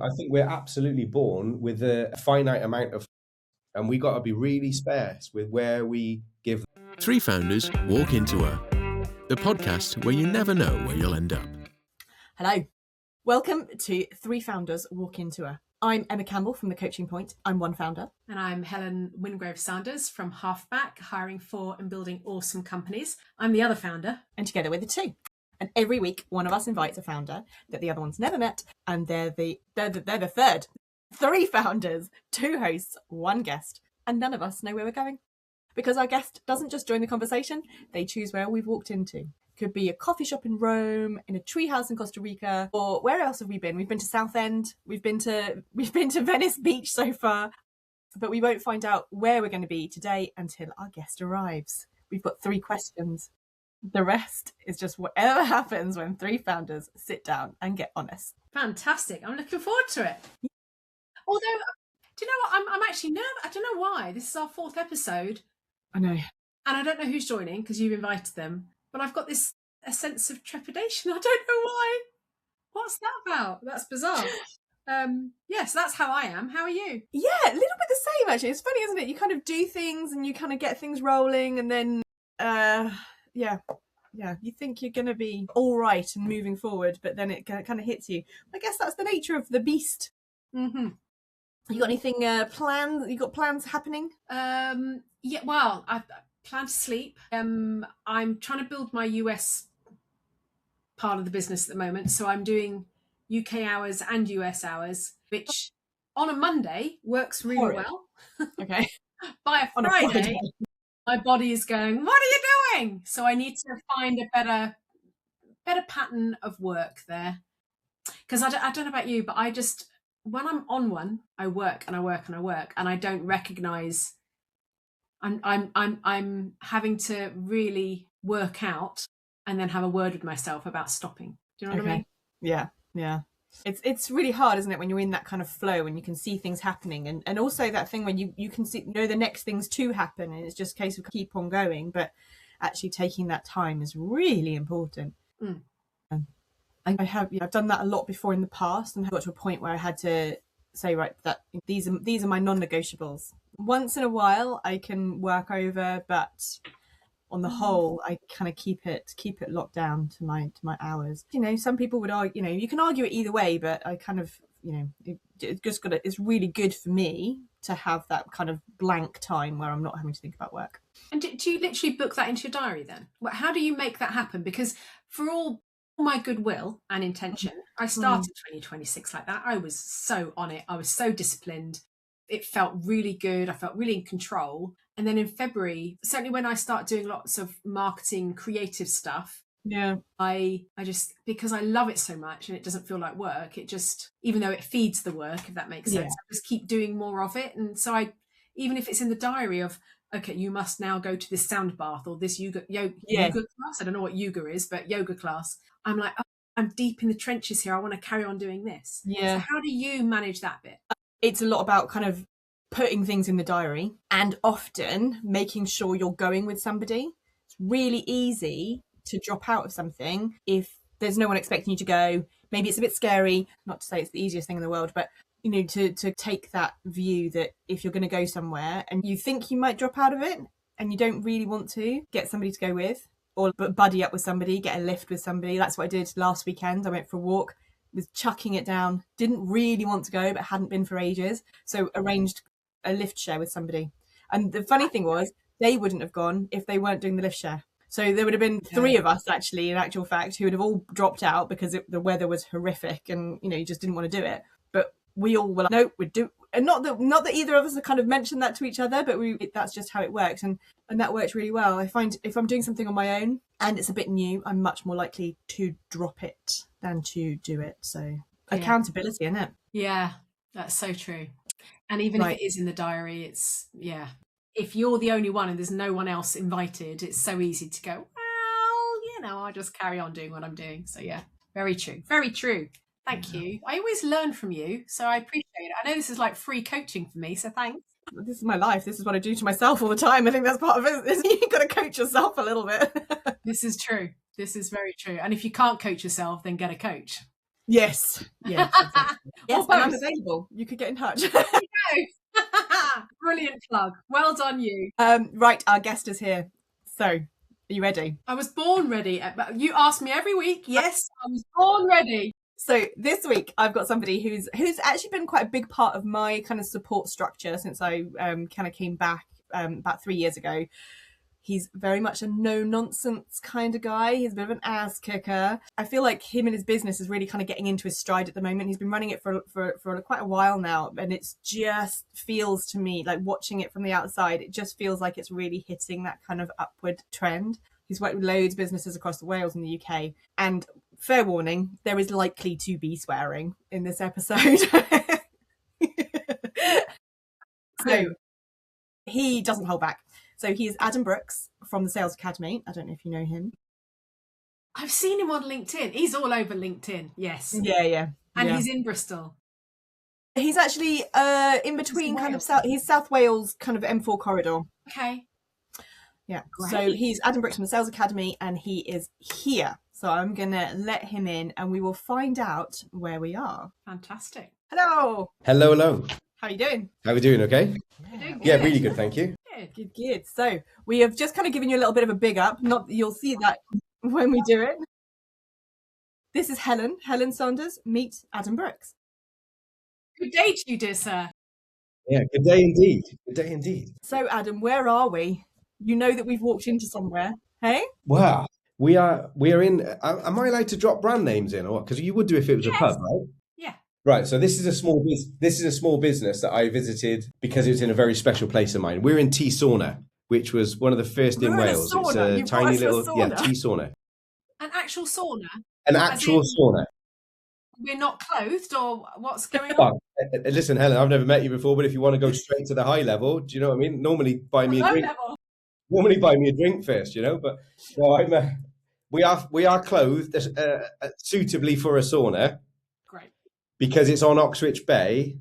I think we're absolutely born with a finite amount of, and we got to be really sparse with where we give. Three Founders Walk Into Her, the podcast where you never know where you'll end up. Hello. Welcome to Three Founders Walk Into Her. I'm Emma Campbell from The Coaching Point. I'm one founder. And I'm Helen Wingrove-Sanders from Halfback, hiring for and building awesome companies. I'm the other founder. And together we're the two. And every week, one of us invites a founder that the other one's never met, and they're the third. Three founders, two hosts, one guest, and none of us know where we're going. Because our guest doesn't just join the conversation, they choose where we've walked into. Could be a coffee shop in Rome, in a treehouse in Costa Rica, or where else have we been? We've been to Southend, we've been to Venice Beach so far, but we won't find out where we're going to be today until our guest arrives. We've got three questions. The rest is just whatever happens when three founders sit down and get honest. Fantastic. I'm looking forward to it. Although, do you know what? I'm actually nervous. I don't know why. This is our fourth episode. I know. And I don't know who's joining because you've invited them. But I've got a sense of trepidation. I don't know why. What's that about? That's bizarre. Yes, that's how I am. How are you? Yeah, a little bit the same, actually. It's funny, isn't it? You kind of do things and you kind of get things rolling and then, you think you're going to be all right and moving forward, but then it kind of hits you. I guess that's the nature of the beast. Mm-hmm. You got anything planned? You got plans happening? Yeah, well, I plan to sleep. I'm trying to build my US part of the business at the moment. So I'm doing UK hours and US hours, which on a Monday works really well. Okay. By a Friday, my body is going, what are you doing? So I need to find a better pattern of work there. Because I don't know about you, but I just, when I'm on one, I work and I work and I work, and I don't recognize I'm having to really work out and then have a word with myself about stopping. Do you know what I mean? Yeah. It's really hard, isn't it, when you're in that kind of flow and you can see things happening, and also that thing when you can see, the next things to happen, and it's just a case of keep on going, but actually taking that time is really important. I've done that a lot before in the past, and I got to a point where I had to say, right, that these are my non-negotiables. Once in a while I can work over, but on the whole, I kind of keep it locked down to my hours. Some people would argue, you can argue it either way, but I kind of, it's really good for me to have that kind of blank time where I'm not having to think about work. And do you literally book that into your diary then? How do you make that happen? Because for all my goodwill and intention, I started 2026 like that. I was so on it. I was so disciplined. It felt really good. I felt really in control. And then in February, certainly when I start doing lots of marketing, creative stuff, I just, because I love it so much and it doesn't feel like work, it just, even though it feeds the work, if that makes sense, I just keep doing more of it. And so even if it's in the diary of, okay, you must now go to this sound bath or this yoga class. I don't know what yoga is, but yoga class. I'm like, oh, I'm deep in the trenches here. I want to carry on doing this. Yeah. So how do you manage that bit? It's a lot about kind of putting things in the diary and often making sure you're going with somebody. It's really easy to drop out of something if there's no one expecting you to go. Maybe it's a bit scary, not to say it's the easiest thing in the world, but to take that view that if you're going to go somewhere and you think you might drop out of it and you don't really want to, get somebody to go with, or buddy up with somebody, get a lift with somebody. That's what I did last weekend. I went for a walk, was chucking it down, didn't really want to go, but hadn't been for ages. So arranged a lift share with somebody. And the funny thing was, they wouldn't have gone if they weren't doing the lift share. So there would have been three of us, actually, in actual fact, who would have all dropped out because the weather was horrific and, you just didn't want to do it. But we all were like, no, we'd do. And not that either of us have kind of mentioned that to each other, but that's just how it works. And that works really well. I find if I'm doing something on my own and it's a bit new, I'm much more likely to drop it than to do it. So accountability, isn't it? Yeah, that's so true. And even if it is in the diary, it's, if you're the only one and there's no one else invited, it's so easy to go, well, I'll just carry on doing what I'm doing. So yeah, very true. Very true. Thank you. I always learn from you, so I appreciate it. I know this is like free coaching for me, so thanks. This is my life. This is what I do to myself all the time. I think that's part of it. You've got to coach yourself a little bit. This is true. This is very true. And if you can't coach yourself, then get a coach. Yes. Yes. Exactly. Yes, Or and I'm both. available. You could get in touch. Brilliant plug. Well done, you. Right, our guest is here. So, are you ready? I was born ready. You ask me every week. Yes, I was born ready. So this week I've got somebody who's actually been quite a big part of my kind of support structure since I kind of came back about 3 years ago. He's very much a no-nonsense kind of guy. He's a bit of an ass kicker. I feel like him and his business is really kind of getting into his stride at the moment. He's been running it for quite a while now, and it just feels to me, like watching it from the outside, it just feels like it's really hitting that kind of upward trend. He's worked with loads of businesses across Wales and the UK. And fair warning, there is likely to be swearing in this episode. So he doesn't hold back. So he is Adam Brooks from the Sales Academy. I don't know if you know him. I've seen him on LinkedIn. He's all over LinkedIn. Yes. Yeah. And he's in Bristol. He's actually in between he's South Wales kind of M4 corridor. Okay. Yeah. Great. So he's Adam Brooks from the Sales Academy and he is here. So I'm going to let him in and we will find out where we are. Fantastic. Hello. Hello. How are you doing? How are we doing? Okay. Yeah, really good. Thank you. Good. So we have just kind of given you a little bit of a big up. Not that you'll see that when we do it. This is Helen Saunders. Meet Adam Brooks. Good day to you, dear sir. Yeah, good day indeed. Good day indeed. So Adam, where are we? You know that we've walked into somewhere. Hey? Wow. We are in. Am I allowed to drop brand names in, or because you would do if it was a pub, right? Yeah. Right. So this is a small business that I visited because it was in a very special place of mine. We're in Tea Sauna, which was one of the first in Wales. It's a tiny little tea sauna. An actual sauna. An actual sauna. We're not clothed, or what's going on? Well, listen, Helen, I've never met you before, but if you want to go straight to the high level, do you know what I mean? Normally buy me a drink. Normally buy me a drink first, you know. But no, we are clothed suitably for a sauna. Great. Because it's on Oxwich Bay,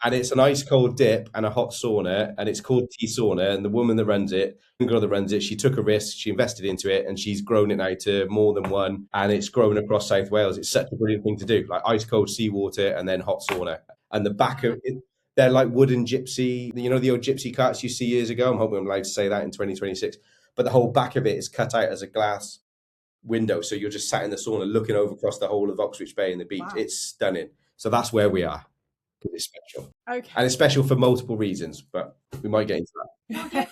and it's an ice cold dip and a hot sauna, and it's called Tea Sauna. And the woman that runs it, the girl that runs it, she took a risk, she invested into it, and she's grown it now to more than one, and it's grown across South Wales. It's such a brilliant thing to do, like ice cold seawater and then hot sauna. And the back of it, they're like wooden gypsy, you know, the old gypsy carts you see years ago. I'm hoping I'm allowed to say that in 2026. But the whole back of it is cut out as a glass window, so you're just sat in the sauna looking over across the whole of Oxwich Bay and the beach. Wow. It's stunning. So that's where we are. It's special. Okay. And it's special for multiple reasons, but we might get into that. Okay.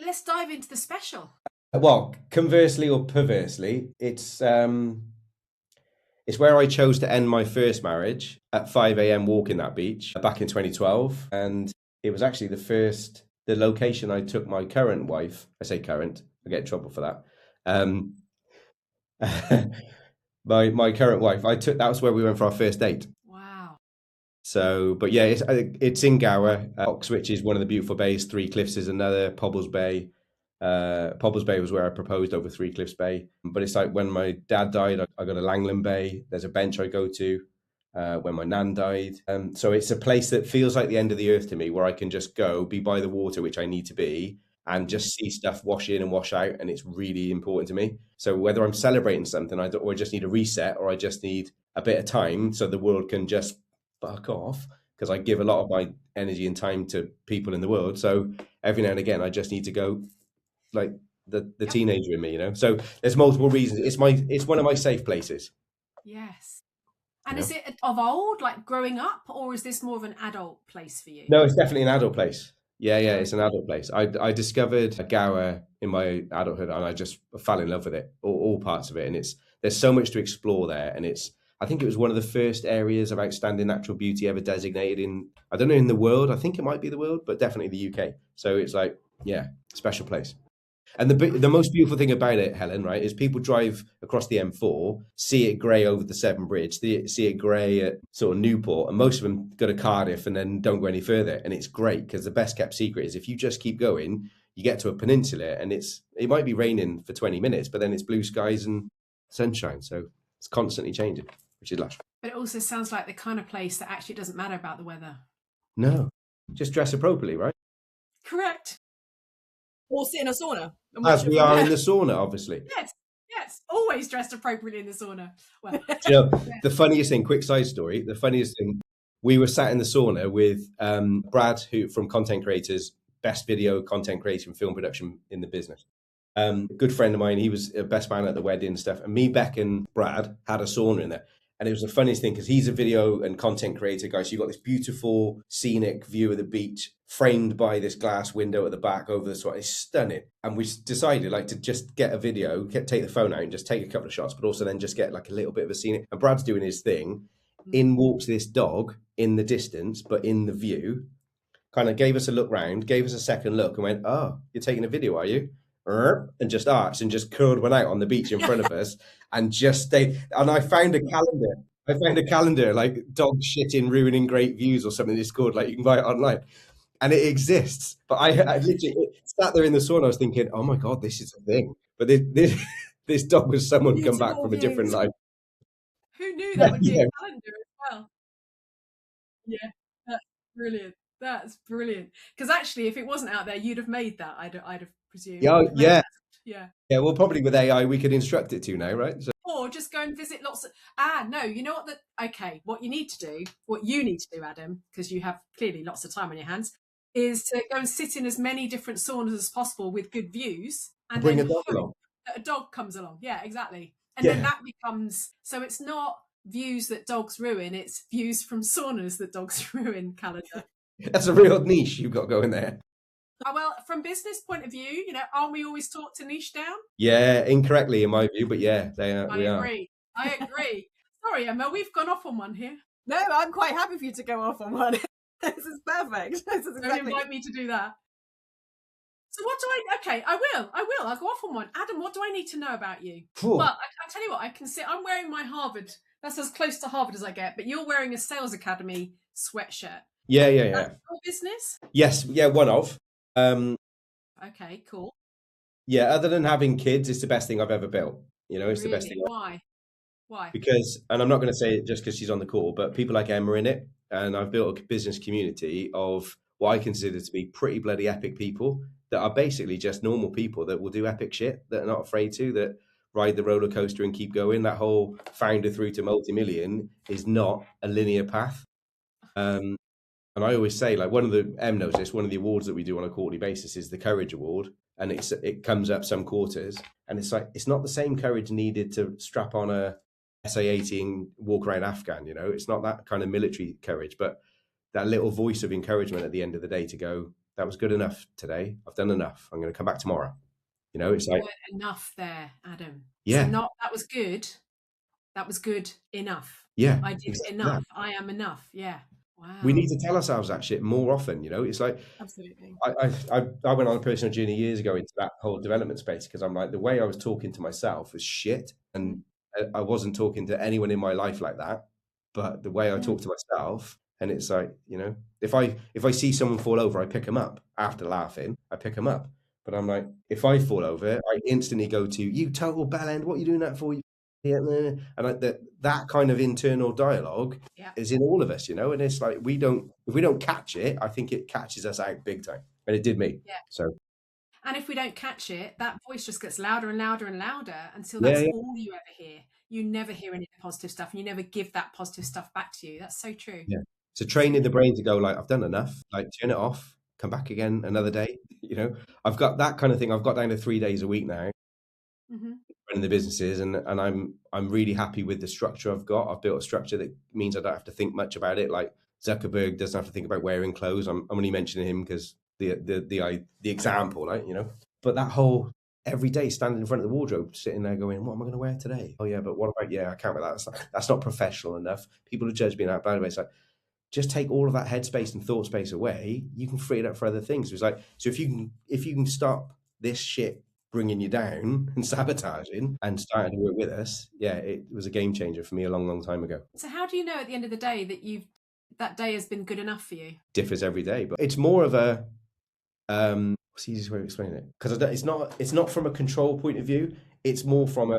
Let's dive into the special. Well, conversely or perversely, it's where I chose to end my first marriage at 5 a.m. walking that beach back in 2012. And it was actually the location I took my current wife. I say current, I get in trouble for that. My current wife, that was where we went for our first date. Wow. So, but yeah, it's in Gower. Oxwich is one of the beautiful bays. Three Cliffs is another. Pobbles Bay. Pobbles Bay was where I proposed over Three Cliffs Bay. But it's like when my dad died, I got a Langland Bay. There's a bench I go to when my nan died. So it's a place that feels like the end of the earth to me, where I can just go, be by the water, which I need to be, and just see stuff wash in and wash out. And it's really important to me. So whether I'm celebrating something, or I just need a reset, or I just need a bit of time so the world can just fuck off, because I give a lot of my energy and time to people in the world. So every now and again, I just need to go, like the teenager in me, you know. So there's multiple reasons. It's one of my safe places. Yes. And is it of old, like growing up, or is this more of an adult place for you? No, it's definitely an adult place. Yeah, it's an adult place. I discovered Gower in my adulthood, and I just fell in love with it, all parts of it. And there's so much to explore there. And I think it was one of the first areas of outstanding natural beauty ever designated in, I don't know, in the world. I think it might be the world, but definitely the UK. So it's like, yeah, special place. And the most beautiful thing about it, Helen, right, is people drive across the M4, see it grey over the Severn Bridge, see it grey at sort of Newport, and most of them go to Cardiff and then don't go any further. And it's great, because the best kept secret is if you just keep going, you get to a peninsula, and it might be raining for 20 minutes, but then it's blue skies and sunshine. So it's constantly changing, which is lush. But it also sounds like the kind of place that actually doesn't matter about the weather. No, just dress appropriately, right? Correct. Or sit in a sauna. As we are in the sauna, obviously. Yes. Yes, always dressed appropriately in the sauna. Well, You know, the funniest thing, quick side story, the funniest thing, we were sat in the sauna with Brad, who from Content Creators, best video content creation, film production in the business. Good friend of mine, he was a best man at the wedding and stuff. And me, Beck, and Brad had a sauna in there. And it was the funniest thing because he's a video and content creator guy. So you've got this beautiful scenic view of the beach framed by this glass window at the back over the sauna. It's stunning. And we decided like to just get a video, take the phone out and just take a couple of shots, but also then just get like a little bit of a scenic. And Brad's doing his thing. In walks this dog in the distance, but in the view, kind of gave us a look round, gave us a second look and went, "Oh, you're taking a video, are you?" And just arched and just curled one out on the beach in front of us and just stayed. And I found a calendar like dog shitting, ruining great views or something. It's called, like, you can buy it online and it exists. But I literally sat there in the sauna. I was thinking, oh my God, this is a thing. But this dog was someone come back from a different life. Who knew that would be a calendar as well? Yeah, that's brilliant. That's brilliant. Because actually, if it wasn't out there, you'd have made that. I'd have presumed. Yeah. Yeah. Well, probably with AI, we could instruct it to now, right? So, or just go and visit lots of. No, you know what? What you need to do, Adam, because you have clearly lots of time on your hands, is to go and sit in as many different saunas as possible with good views, and bring then a dog along. A dog comes along. Yeah, exactly. And then that becomes, so it's not views that dogs ruin, it's views from saunas that dogs ruin calendar. That's a real niche you've got going there. Well, from business point of view, aren't we always taught to niche down? Yeah, incorrectly in my view, but yeah, they are. I agree. Sorry, Emma, we've gone off on one here. No, I'm quite happy for you to go off on one. This is perfect. This is exactly... Don't invite me to do that. So what do I will. I'll go off on one. Adam, what do I need to know about you? Cool. Well, I tell you what, I'm wearing my Harvard, that's as close to Harvard as I get, but you're wearing a Sales Academy sweatshirt. Yeah. That's your business? Yes, yeah, one of. Okay, cool. Yeah, other than having kids, it's the best thing I've ever built. It's the best thing. Why? Because, and I'm not going to say it just because she's on the call, but people like Emma in it, and I've built a business community of what I consider to be pretty bloody epic people that are basically just normal people that will do epic shit, that are not afraid to, that ride the roller coaster and keep going. That whole founder through to multi-million is not a linear path. And I always say, like, one of the awards that we do on a quarterly basis is the Courage Award. And it comes up some quarters. And it's like, it's not the same courage needed to strap on a SA-80 and walk around Afghan, It's not that kind of military courage, but that little voice of encouragement at the end of the day to go, that was good enough today. I've done enough. I'm going to come back tomorrow. It's like enough there, Adam. Yeah. So not that was good. That was good enough. Yeah. I did enough. I am enough. Yeah. Wow. We need to tell ourselves that shit more often. It's like, absolutely. I went on a personal journey years ago into that whole development space because I'm like, the way I was talking to myself was shit, and I wasn't talking to anyone in my life like that. But the way I talk to myself, and it's like, if I see someone fall over, I pick them up after laughing. I pick them up, but I'm like, if I fall over, I instantly go to, you total bellend, what are you doing that for? And that kind of internal dialogue is in all of us, and it's like, if we don't catch it, I think it catches us out big time, and it did me. Yeah. So, and if we don't catch it, that voice just gets louder and louder and louder until that's all you ever hear. You never hear any positive stuff, and you never give that positive stuff back to you. That's so true. Yeah. So training the brain to go, like, I've done enough, like, turn it off, come back again another day. I've got that kind of thing. I've got down to 3 days a week now. Mm-hmm. Running the businesses, and I'm really happy with the structure I've got. I've built a structure that means I don't have to think much about it. Like Zuckerberg doesn't have to think about wearing clothes. I'm only mentioning him because the example, like, But that whole every day standing in front of the wardrobe, sitting there going, what am I going to wear today? Oh yeah, but what about I can't wear that. That's not professional enough. People will judge me that. By the way, it's like, just take all of that headspace and thought space away. You can free it up for other things. It's like, so if you can stop this shit bringing you down and sabotaging and starting to work with us, it was a game changer for me a long, long time ago. So how do you know at the end of the day that that day has been good enough for you? Differs every day, but it's more of a what's the easiest way to explain it? Because it's not from a control point of view. It's more from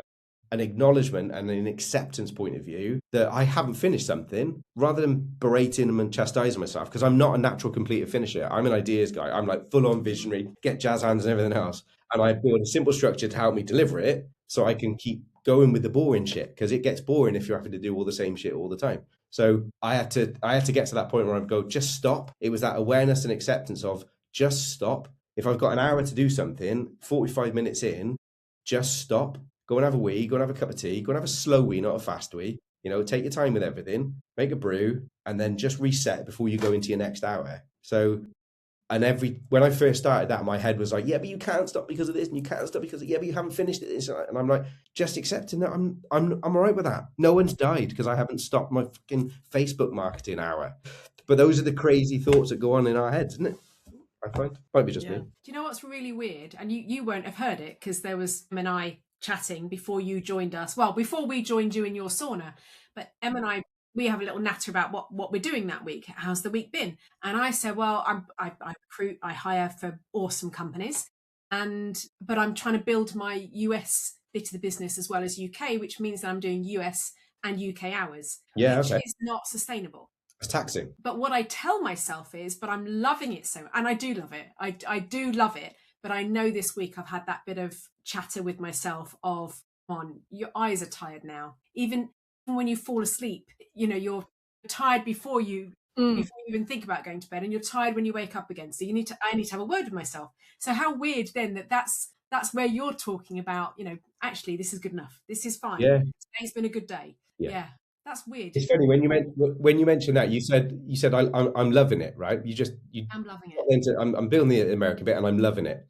an acknowledgement and an acceptance point of view that I haven't finished something, rather than berating them and chastising myself, because I'm not a natural completed finisher. I'm an ideas guy. I'm like full on visionary, get jazz hands and everything else. and I build a simple structure to help me deliver it so I can keep going with the boring shit, because it gets boring if you're having to do all the same shit all the time. So I had to get to that point where I'd go, just stop. It was that awareness and acceptance of just stop. If I've got an hour to do something, 45 minutes in, just stop. Go and have a wee, go and have a cup of tea, go and have a slow wee, not a fast wee. Take your time with everything, make a brew, and then just reset before you go into your next hour. So, and when I first started that, my head was like, yeah, but you can't stop because of this, and you can't stop because of, yeah, but you haven't finished it. And I'm like, just accepting that I'm all right with that. No one's died because I haven't stopped my fucking Facebook marketing hour. But those are the crazy thoughts that go on in our heads, isn't it? I find might be just me. Do you know what's really weird? And you won't have heard it because there was Em and I chatting before you joined us. Well, before we joined you in your sauna, but Em and I, we have a little natter about what we're doing that week. How's the week been? And I said, well, I recruit, I hire for awesome companies, but I'm trying to build my US bit of the business as well as UK, which means that I'm doing US and UK hours, which is not sustainable. It's taxing. But what I tell myself is, but I'm loving it so, and I do love it. I do love it. But I know this week I've had that bit of chatter with myself of, your eyes are tired now. Even when you fall asleep, you're tired before you even think about going to bed, and you're tired when you wake up again. So I need to have a word with myself. So how weird then that's where you're talking about, actually this is good enough. This is fine. Yeah. Today's been a good day. Yeah. That's weird. It's funny when you mentioned that, you said I'm loving it, right? I'm loving it. I'm building the American bit, and I'm loving it.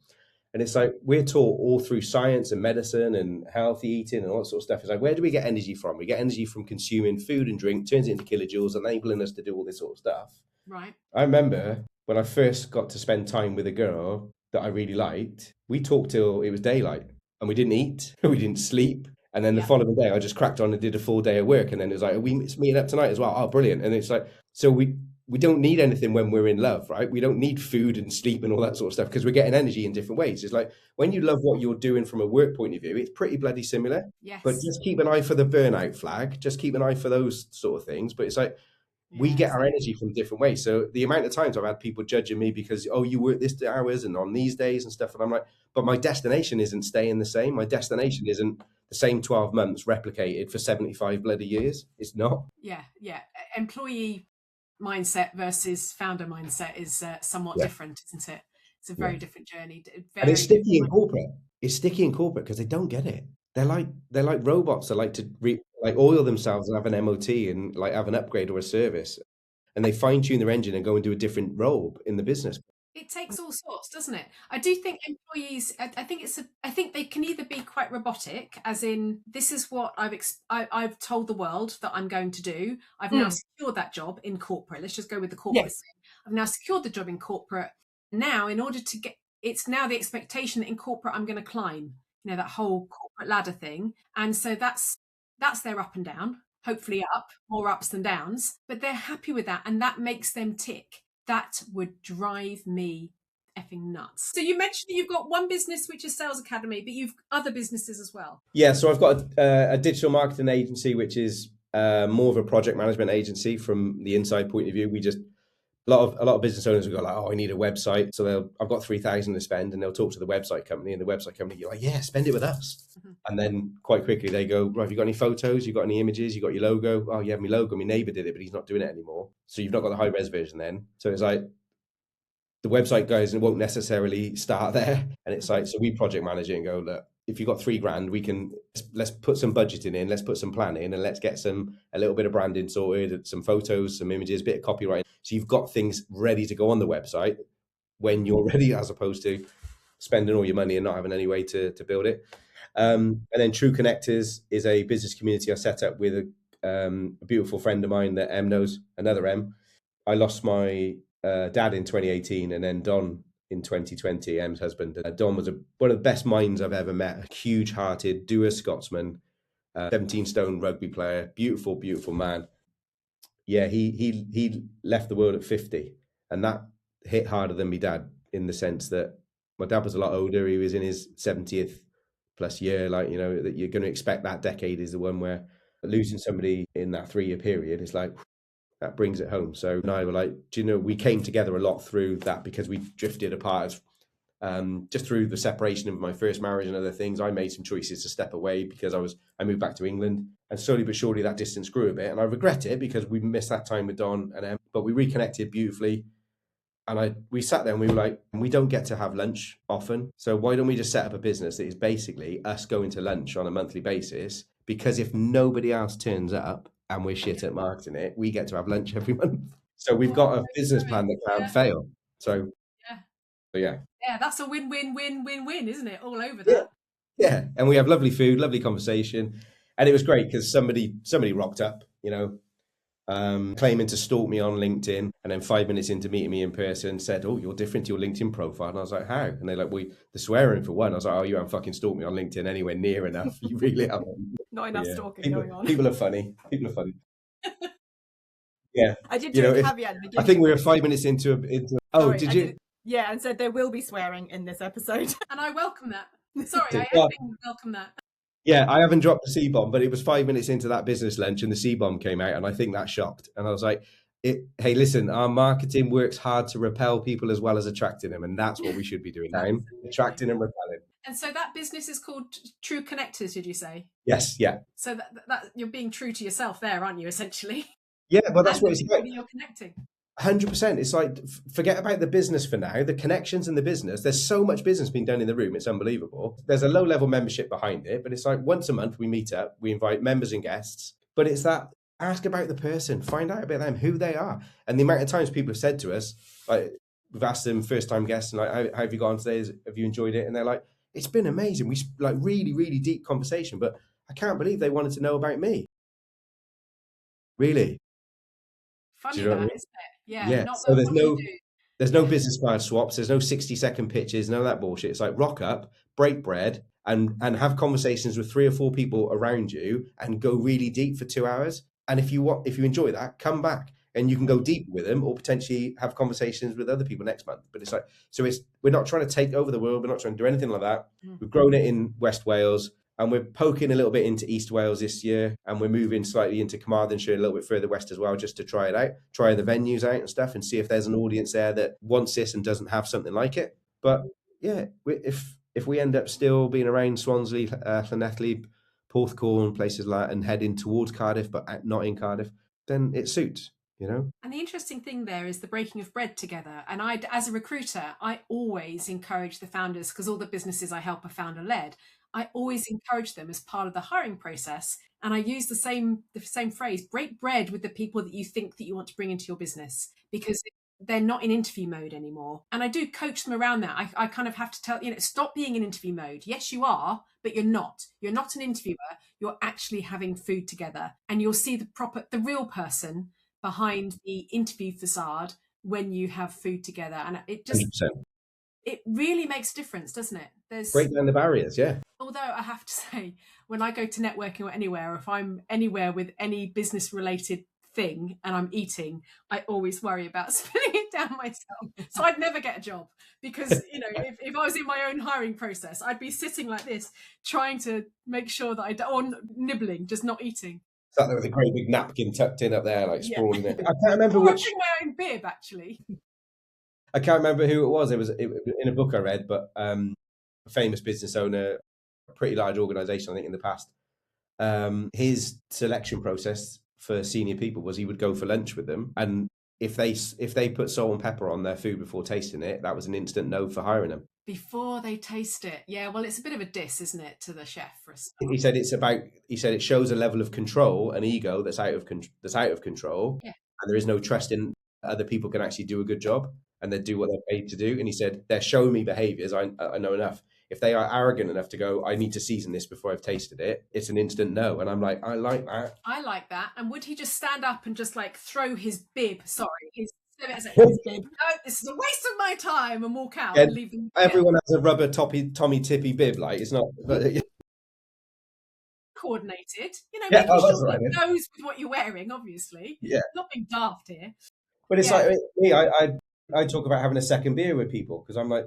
And it's like, we're taught all through science and medicine and healthy eating and all that sort of stuff. It's like, where do we get energy from? We get energy from consuming food and drink, turns it into kilojoules, enabling us to do all this sort of stuff. Right. I remember when I first got to spend time with a girl that I really liked, we talked till it was daylight, and we didn't eat, we didn't sleep. And then the following day, I just cracked on and did a full day of work. And then it was like, are we meeting up tonight as well? Oh, brilliant. And it's like, so we don't need anything when we're in love, right? We don't need food and sleep and all that sort of stuff, because we're getting energy in different ways. It's like, when you love what you're doing from a work point of view, it's pretty bloody similar. Yes. But just keep an eye for the burnout flag. Just keep an eye for those sort of things. But it's like, we get our energy from different ways. So the amount of times I've had people judging me because, oh, you work this hours and on these days and stuff. And I'm like, but my destination isn't staying the same. My destination isn't the same 12 months replicated for 75 bloody years. It's not. Yeah. Employee mindset versus founder mindset is somewhat different, isn't it? It's a very different journey. And it's sticky in corporate. It's sticky in corporate because they don't get it. They're like robots that like to oil themselves and have an MOT and like have an upgrade or a service, and they fine tune their engine and go and do a different role in the business. It takes all sorts, doesn't it? I do think employees, I think they can either be quite robotic, as in, this is what I've told the world that I'm going to do. I've now secured that job in corporate. Let's just go with the corporate thing. I've now secured the job in corporate. Now, in order to get, it's now the expectation that in corporate I'm going to climb, that whole corporate ladder thing. And so that's their up and down, hopefully up, more ups than downs, but they're happy with that. And that makes them tick. That would drive me effing nuts. So you mentioned that you've got one business, which is Sales Academy, but you've other businesses as well. Yeah, so I've got a digital marketing agency, which is more of a project management agency from the inside point of view. We just, a lot of business owners will go like, oh, I need a website. So I've got 3,000 to spend, and they'll talk to the website company, and the website company, you're like, yeah, spend it with us. Mm-hmm. And then quite quickly they go, right, have you got any photos? You got any images? You got your logo? Oh, you have my logo. My neighbor did it, but he's not doing it anymore. So you've not got the high res version then. So it's like, the website guys won't necessarily start there. And it's like, so we project manage it and go, look, if you've got $3,000, let's put some budgeting in, let's put some planning, and let's get a little bit of branding sorted, some photos, some images, a bit of copywriting. So you've got things ready to go on the website when you're ready, as opposed to spending all your money and not having any way to build it. And then TrueConnect is a business community I set up with a beautiful friend of mine that Em knows, another Em. I lost my dad in 2018, and then Don in 2020, Em's husband. Don was one of the best minds I've ever met. A huge-hearted, doer Scotsman, 17-stone rugby player, beautiful, beautiful man. Yeah, he left the world at 50, and that hit harder than my dad, in the sense that my dad was a lot older. He was in his 70th plus year. Like, that you're going to expect that decade is the one where losing somebody in that 3-year period is like, that brings it home. So and I were like, we came together a lot through that, because we drifted apart just through the separation of my first marriage and other things, I made some choices to step away because I moved back to England, and slowly but surely that distance grew a bit, and I regret it because we missed that time with Don and Em, but we reconnected beautifully. And we sat there and we were like, we don't get to have lunch often. So why don't we just set up a business that is basically us going to lunch on a monthly basis? Because if nobody else turns up and we're shit at marketing it, we get to have lunch every month. So we've got a business plan that can't fail. So yeah. Yeah, that's a win-win-win-win-win, isn't it? All over that. Yeah. And we have lovely food, lovely conversation. And it was great because somebody rocked up, claiming to stalk me on LinkedIn, and then 5 minutes into meeting me in person said, "Oh, you're different to your LinkedIn profile." And I was like, "How?" And they're like, "Well, the swearing for one." I was like, "Oh, you haven't fucking stalked me on LinkedIn anywhere near enough. You really haven't." Not enough stalking going on. People are funny. Yeah. I did do a caveat at the beginning. I think we were 5 minutes into Sorry, did you? Yeah, and said there will be swearing in this episode. And I welcome that. Sorry, I think welcome that. Yeah, I haven't dropped a C-bomb, but it was 5 minutes into that business lunch and the C-bomb came out, and I think that shocked. And I was like, hey, listen, our marketing works hard to repel people as well as attracting them, and that's what we should be doing now, attracting and repelling. And so that business is called TrueConnect, did you say? Yes, yeah. So that you're being true to yourself there, aren't you, essentially? Yeah, well, that's what it's like. You're connecting. 100%. It's like, forget about the business for now, the connections in the business. There's so much business being done in the room. It's unbelievable. There's a low level membership behind it, but it's like once a month we meet up, we invite members and guests, but it's that ask about the person, find out about them, who they are. And the amount of times people have said to us, like we've asked them first time guests and like, how have you gone today? Have you enjoyed it? And they're like, it's been amazing. We like really, really deep conversation, but I can't believe they wanted to know about me. Really? Funny that, isn't it? Yeah. So there's no business card swaps. There's no 60-second pitches. None of that bullshit. It's like rock up, break bread, and have conversations with 3 or 4 people around you, and go really deep for 2 hours. And if you enjoy that, come back and you can go deep with them, or potentially have conversations with other people next month. But it's like, we're not trying to take over the world. We're not trying to do anything like that. We've grown it in West Wales. And we're poking a little bit into East Wales this year, and we're moving slightly into Carmarthenshire, a little bit further west as well, just to try it out, try the venues out and stuff, and see if there's an audience there that wants this and doesn't have something like it. But yeah, if we end up still being around Swansea, Llanelli, Porthcawl, places like that, and heading towards Cardiff, but not in Cardiff, then it suits. And the interesting thing there is the breaking of bread together. And as a recruiter, I always encourage the founders, because all the businesses I help are founder led. I always encourage them as part of the hiring process. And I use the same phrase, break bread with the people that you think that you want to bring into your business, because they're not in interview mode anymore. And I do coach them around that. I kind of have to tell, stop being in interview mode. Yes, you are, but you're not. You're not an interviewer. You're actually having food together. And you'll see the real person behind the interview facade when you have food together. And it just 100%. It really makes a difference, doesn't it? Break down the barriers, yeah. Although I have to say, when I go to networking or anywhere, if I'm anywhere with any business related thing and I'm eating, I always worry about spilling it down myself. So I'd never get a job, because if I was in my own hiring process, I'd be sitting like this, trying to make sure that or nibbling, just not eating. Sat there with a great big napkin tucked in up there, like sprawling it. I can't remember watching my own bib, actually. I can't remember who it was. It was in a book I read, but a famous business owner, a pretty large organisation, I think, in the past. His selection process for senior people was he would go for lunch with them, and if they put salt and pepper on their food before tasting it, that was an instant no for hiring them. Before they taste it, yeah. Well, it's a bit of a diss, isn't it, to the chef? For a start. He said it shows a level of control and ego that's out of control, yeah. And there is no trust in other people can actually do a good job, and they do what they're paid to do. And he said, they're showing me behaviours. I know enough. If they are arrogant enough to go, I need to season this before I've tasted it, it's an instant no. And I'm like, I like that. And would he just stand up and just like throw his bib, his bib, no, this is a waste of my time, and walk out and leave them? Everyone has a rubber Tommy Tippy bib, like it's not... coordinated, making sure right, it goes with what you're wearing, obviously. Yeah. Not being daft here. But it's like me, I talk about having a second beer with people, because I'm like,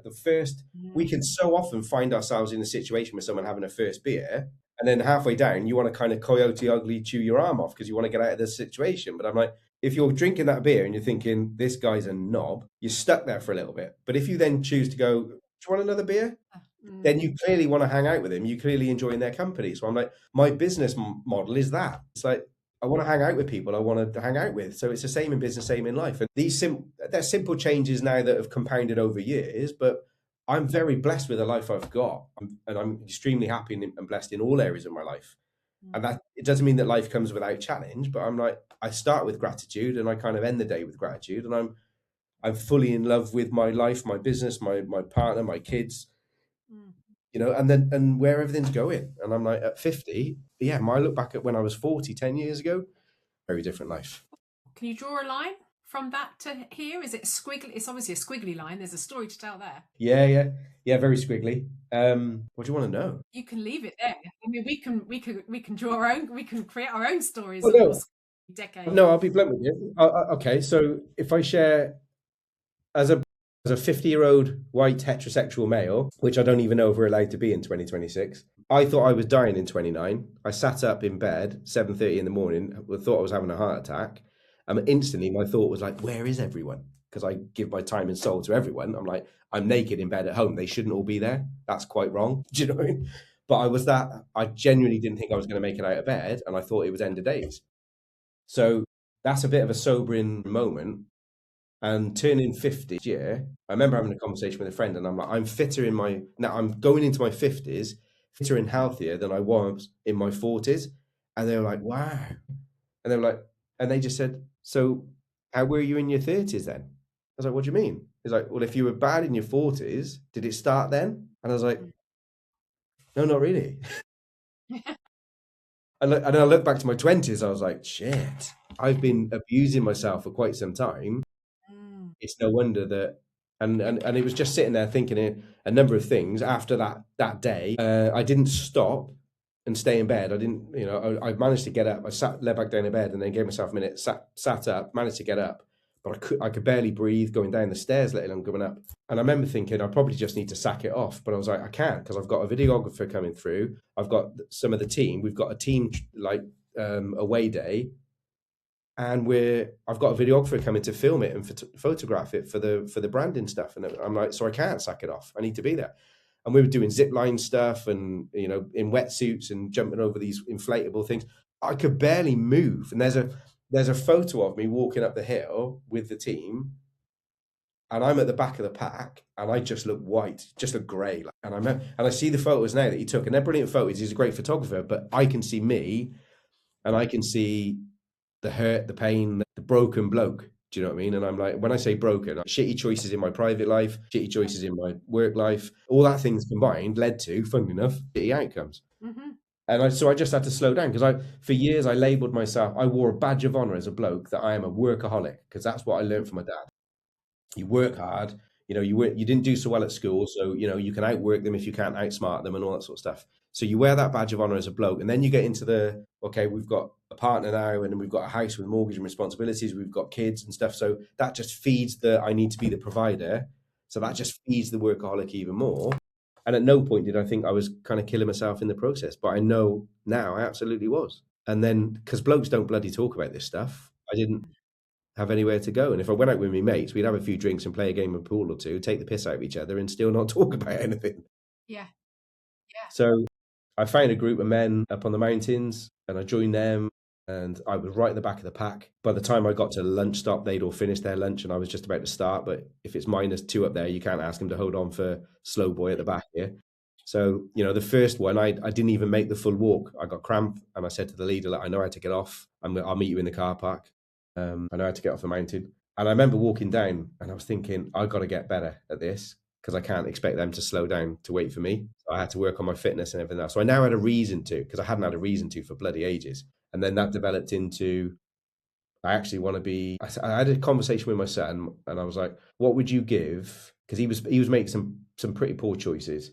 we can so often find ourselves in a situation with someone having a first beer, and then halfway down, you want to kind of coyote ugly chew your arm off because you want to get out of the situation. But I'm like, if you're drinking that beer and you're thinking, this guy's a knob, you're stuck there for a little bit. But if you then choose to go, you want another beer? Mm. Then you clearly want to hang out with him. You clearly enjoying their company. So I'm like, my business model is that. It's like, I want to hang out with people I want to hang out with. So it's the same in business, same in life. And they're simple changes now that have compounded over years, but I'm very blessed with the life I've got. And I'm extremely happy and blessed in all areas of my life. And that it doesn't mean that life comes without challenge, but I'm like, I start with gratitude and I kind of end the day with gratitude. And I'm fully in love with my life, my business, my partner, my kids, and where everything's going. And I'm like, at 50, yeah, I look back at when I was 40, 10 years ago, very different life. Can you draw a line from that to here? Is it a squiggly? It's obviously a squiggly line. There's a story to tell there. Yeah, very squiggly. What do you want to know? You can leave it there. I mean, we can draw our own. We can create our own stories Well, of no. your decade. No, I'll be blunt with you. Okay, so if I share as a 50-year-old white heterosexual male, which I don't even know if we're allowed to be in 2026, I thought I was dying in 29. I sat up in bed 7:30 in the morning, thought I was having a heart attack. And instantly my thought was like, where is everyone? Because I give my time and soul to everyone. I'm like, I'm naked in bed at home. They shouldn't all be there. That's quite wrong. Do you know what I mean? But I genuinely didn't think I was going to make it out of bed. And I thought it was end of days. So that's a bit of a sobering moment. And turning 50 this year, I remember having a conversation with a friend and I'm like, now I'm going into my 50s, fitter and healthier than I was in my 40s. And they were like, wow. And they were like, and they just said, so how were you in your 30s then? I was like, what do you mean? He's like, well, if you were bad in your 40s, did it start then? And I was like, no, not really. And I look back to my 20s, I was like, shit, I've been abusing myself for quite some time. It's no wonder that, and it was just sitting there thinking a number of things after that day. I didn't stop and stay in bed. I didn't, I managed to get up. I lay back down in bed and then gave myself a minute, sat up, managed to get up, but I could barely breathe going down the stairs, let alone going up. And I remember thinking, I probably just need to sack it off. But I was like, I can't, because I've got a videographer coming through. I've got some of the team. We've got a team away day. And I've got a videographer coming to film it and photograph it for the branding stuff. And I'm like, so I can't sack it off. I need to be there. And we were doing zip line stuff and, in wetsuits and jumping over these inflatable things. I could barely move. And there's a photo of me walking up the hill with the team. And I'm at the back of the pack and I just look white, just look grey. And I see the photos now that he took. And they're brilliant photos. He's a great photographer. But I can see me and I can see the hurt, the pain, the broken bloke. Do you know what I mean? And I'm like, when I say broken, shitty choices in my private life, shitty choices in my work life, all that things combined led to, funnily enough, shitty outcomes. Mm-hmm. And so I just had to slow down because for years I labelled myself, I wore a badge of honour as a bloke that I am a workaholic because that's what I learned from my dad. You work hard, you didn't do so well at school, so you can outwork them if you can't outsmart them and all that sort of stuff. So you wear that badge of honour as a bloke, and then you get into we've got a partner now, and then we've got a house with mortgage and responsibilities, we've got kids and stuff. So that just feeds I need to be the provider. So that just feeds the workaholic even more. And at no point did I think I was kind of killing myself in the process, but I know now I absolutely was. And then because blokes don't bloody talk about this stuff, I didn't have anywhere to go. And if I went out with my mates, we'd have a few drinks and play a game of pool or two, take the piss out of each other and still not talk about anything. Yeah. So I found a group of men up on the mountains and I joined them and I was right at the back of the pack. By the time I got to the lunch stop, they'd all finished their lunch and I was just about to start. But if it's -2 up there, you can't ask them to hold on for slow boy at the back here. So, the first one, I didn't even make the full walk. I got cramp and I said to the leader, I know how to get off. I'll meet you in the car park. I know how to get off the mountain. And I remember walking down and I was thinking, I've got to get better at this because I can't expect them to slow down to wait for me. So I had to work on my fitness and everything else. So I now had a reason to, because I hadn't had a reason to for bloody ages. And then that developed into, I actually want to be, I had a conversation with my son and I was like, what would you give? Because he was making some pretty poor choices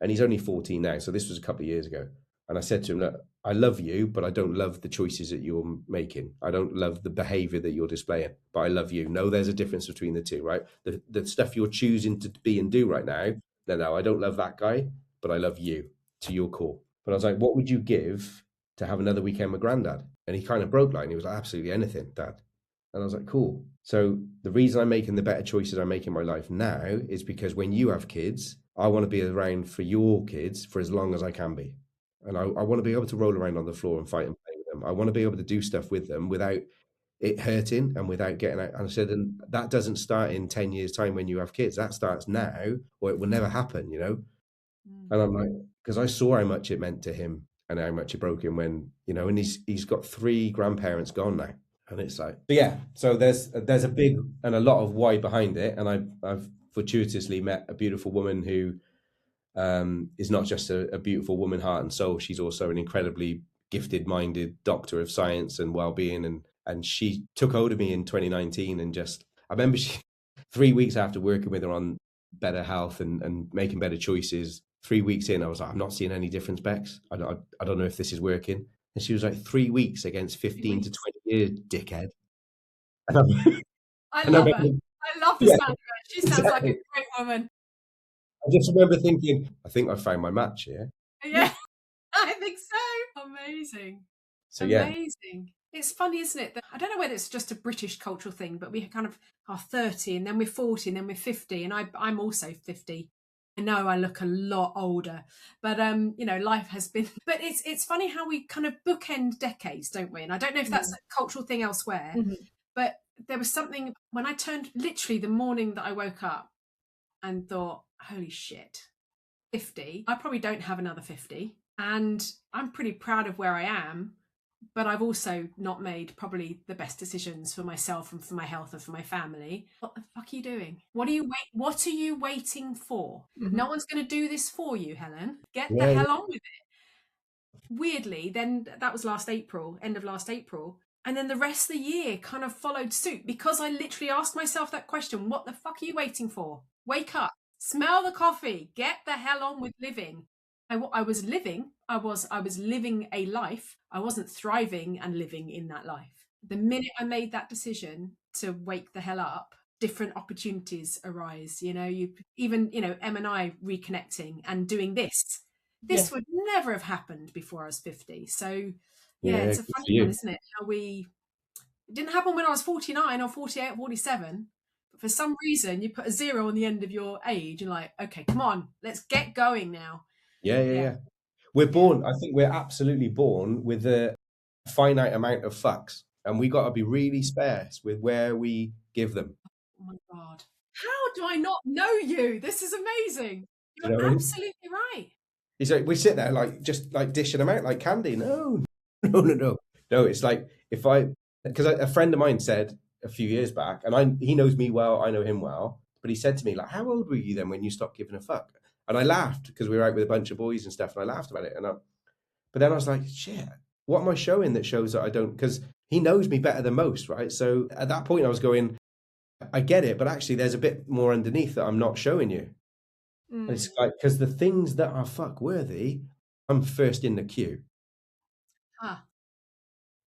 and he's only 14 now. So this was a couple of years ago. And I said to him, look, I love you, but I don't love the choices that you're making. I don't love the behavior that you're displaying, but I love you. No, there's a difference between the two, right? The stuff you're choosing to be and do right now, no, I don't love that guy, but I love you to your core. But I was like, what would you give to have another weekend with Granddad? And he kind of broke line. He was like, absolutely anything, Dad. And I was like, cool. So the reason I'm making the better choices I make in my life now is because when you have kids, I want to be around for your kids for as long as I can be. And I want to be able to roll around on the floor and fight and play with them. I want to be able to do stuff with them without it hurting and without getting out. And I said, and that doesn't start in 10 years' time when you have kids. That starts now, or it will never happen, you know? And I'm like, because I saw how much it meant to him and how much it broke him when, you know, and he's got 3 grandparents gone now. And it's like, but yeah, so there's a big and a lot of why behind it. And I've fortuitously met a beautiful woman who is not just a beautiful woman, heart and soul. She's also an incredibly gifted minded doctor of science and well-being. And she took hold of me in 2019 and just, I remember 3 weeks after working with her on better health and making better choices, 3 weeks in, I was like, I'm not seeing any difference, Bex. I don't know if this is working. And she was like, 3 weeks against 15 to 20 years, dickhead. And I love her. I love the sound of her. She sounds like a great woman. I just remember thinking, I think I found my match here. Yeah, I think so. Amazing. So yeah. Amazing. It's funny, isn't it? That I don't know whether it's just a British cultural thing, but we kind of are 30 and then we're 40 and then we're 50. And I'm also 50. I know I look a lot older, but you know, life has been. But it's funny how we kind of bookend decades, don't we? And I don't know if that's a cultural thing elsewhere, but there was something when I turned literally the morning that I woke up and thought, holy shit, 50. I probably don't have another 50, and I'm pretty proud of where I am. But I've also not made probably the best decisions for myself and for my health and for my family. What the fuck are you doing? What are you waiting for? No one's going to do this for you, Helen. Get the hell on with it. Weirdly, then that was last April, end of last April. And then the rest of the year kind of followed suit because I literally asked myself that question. What the fuck are you waiting for? Wake up, smell the coffee, get the hell on with living. I was living a life. I wasn't thriving and living in that life. The minute I made that decision to wake the hell up, different opportunities arise. You know, Em and I reconnecting and doing this would never have happened before I was 50. So it's a funny one, isn't it? It didn't happen when I was 49 or 48 or 47. But for some reason, you put a 0 on the end of your age and like, okay, come on, let's get going now. Yeah. We're born, I think we're absolutely born with a finite amount of fucks, and we got to be really sparse with where we give them. Oh my God. How do I not know you? This is amazing. You're absolutely right. It's like we sit there just dishing them out like candy. No. It's like because a friend of mine said a few years back, and he knows me well, I know him well, but he said to me, like, how old were you then when you stopped giving a fuck? And I laughed because we were out with a bunch of boys and stuff, and I laughed about it. But then I was like, shit, what am I showing that shows that I don't? Because he knows me better than most, right? So at that point, I was going, I get it, but actually, there's a bit more underneath that I'm not showing you. And it's like, because the things that are fuck worthy, I'm first in the queue.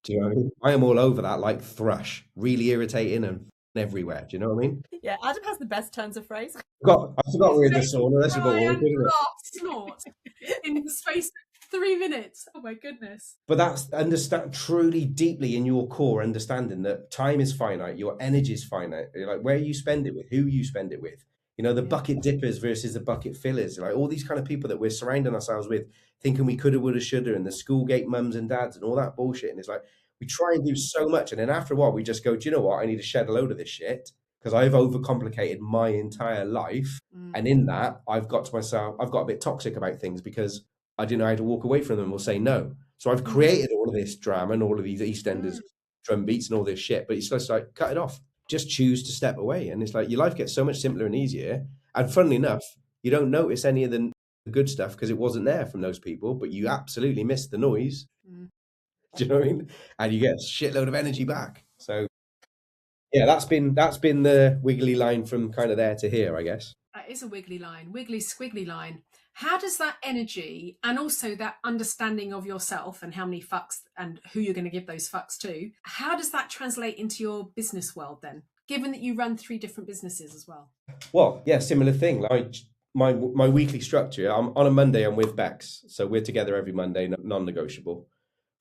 Do you know what I mean? I am all over that like thrush, really irritating and everywhere. Do you know what I mean? Yeah, Adam has the best turns of phrase. I forgot we're in the sauna. That's about what we're doing. Snort in the space of 3 minutes. Oh my goodness. But that's understand truly deeply in your core understanding that time is finite, your energy is finite. Like where you spend it with, who you spend it with. You know, the bucket dippers versus the bucket fillers. Like all these kind of people that we're surrounding ourselves with, thinking we coulda, woulda, shoulda, and the schoolgate mums and dads and all that bullshit. And it's like we try and do so much, and then after a while we just go, do you know what? I need to shed a load of this shit because I've overcomplicated my entire life. And in that, I've got a bit toxic about things because I didn't know how to walk away from them or say no. So I've created all of this drama and all of these EastEnders drum beats and all this shit, but it's just like, cut it off. Just choose to step away. And it's like your life gets so much simpler and easier. And funnily enough, you don't notice any of the good stuff because it wasn't there from those people, but you absolutely missed the noise. Do you know what I mean? And you get a shitload of energy back. So yeah, that's been the wiggly line from kind of there to here, I guess. That is a wiggly line, wiggly squiggly line. How does that energy and also that understanding of yourself and how many fucks and who you're going to give those fucks to, how does that translate into your business world then, given that you run 3 different businesses as well? Well, yeah, similar thing. Like my weekly structure, I'm on a Monday, I'm with Bex. So we're together every Monday, non-negotiable.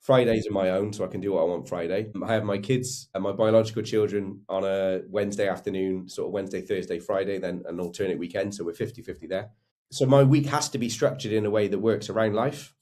Fridays are my own, so I can do what I want Friday. I have my kids and my biological children on a Wednesday afternoon, sort of Wednesday, Thursday, Friday, then an alternate weekend. So we're 50-50 there. So my week has to be structured in a way that works around life.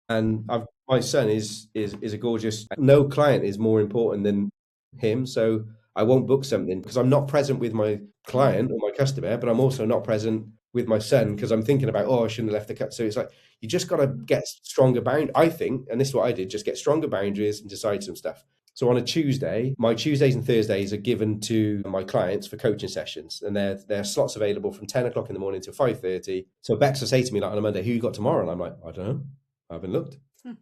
And my son is a gorgeous. No client is more important than him. So I won't book something because I'm not present with my client or my customer, but I'm also not present with my son because I'm thinking about, oh, I shouldn't have left the cut. So it's like you just got to get stronger bound. I think, and this is what I did: just get stronger boundaries and decide some stuff. So on a Tuesday, my Tuesdays and Thursdays are given to my clients for coaching sessions, and there are slots available from 10 o'clock in the morning to 5:30. So Bex will say to me like on a Monday, "Who you got tomorrow?" And I'm like, "I don't know. I haven't looked."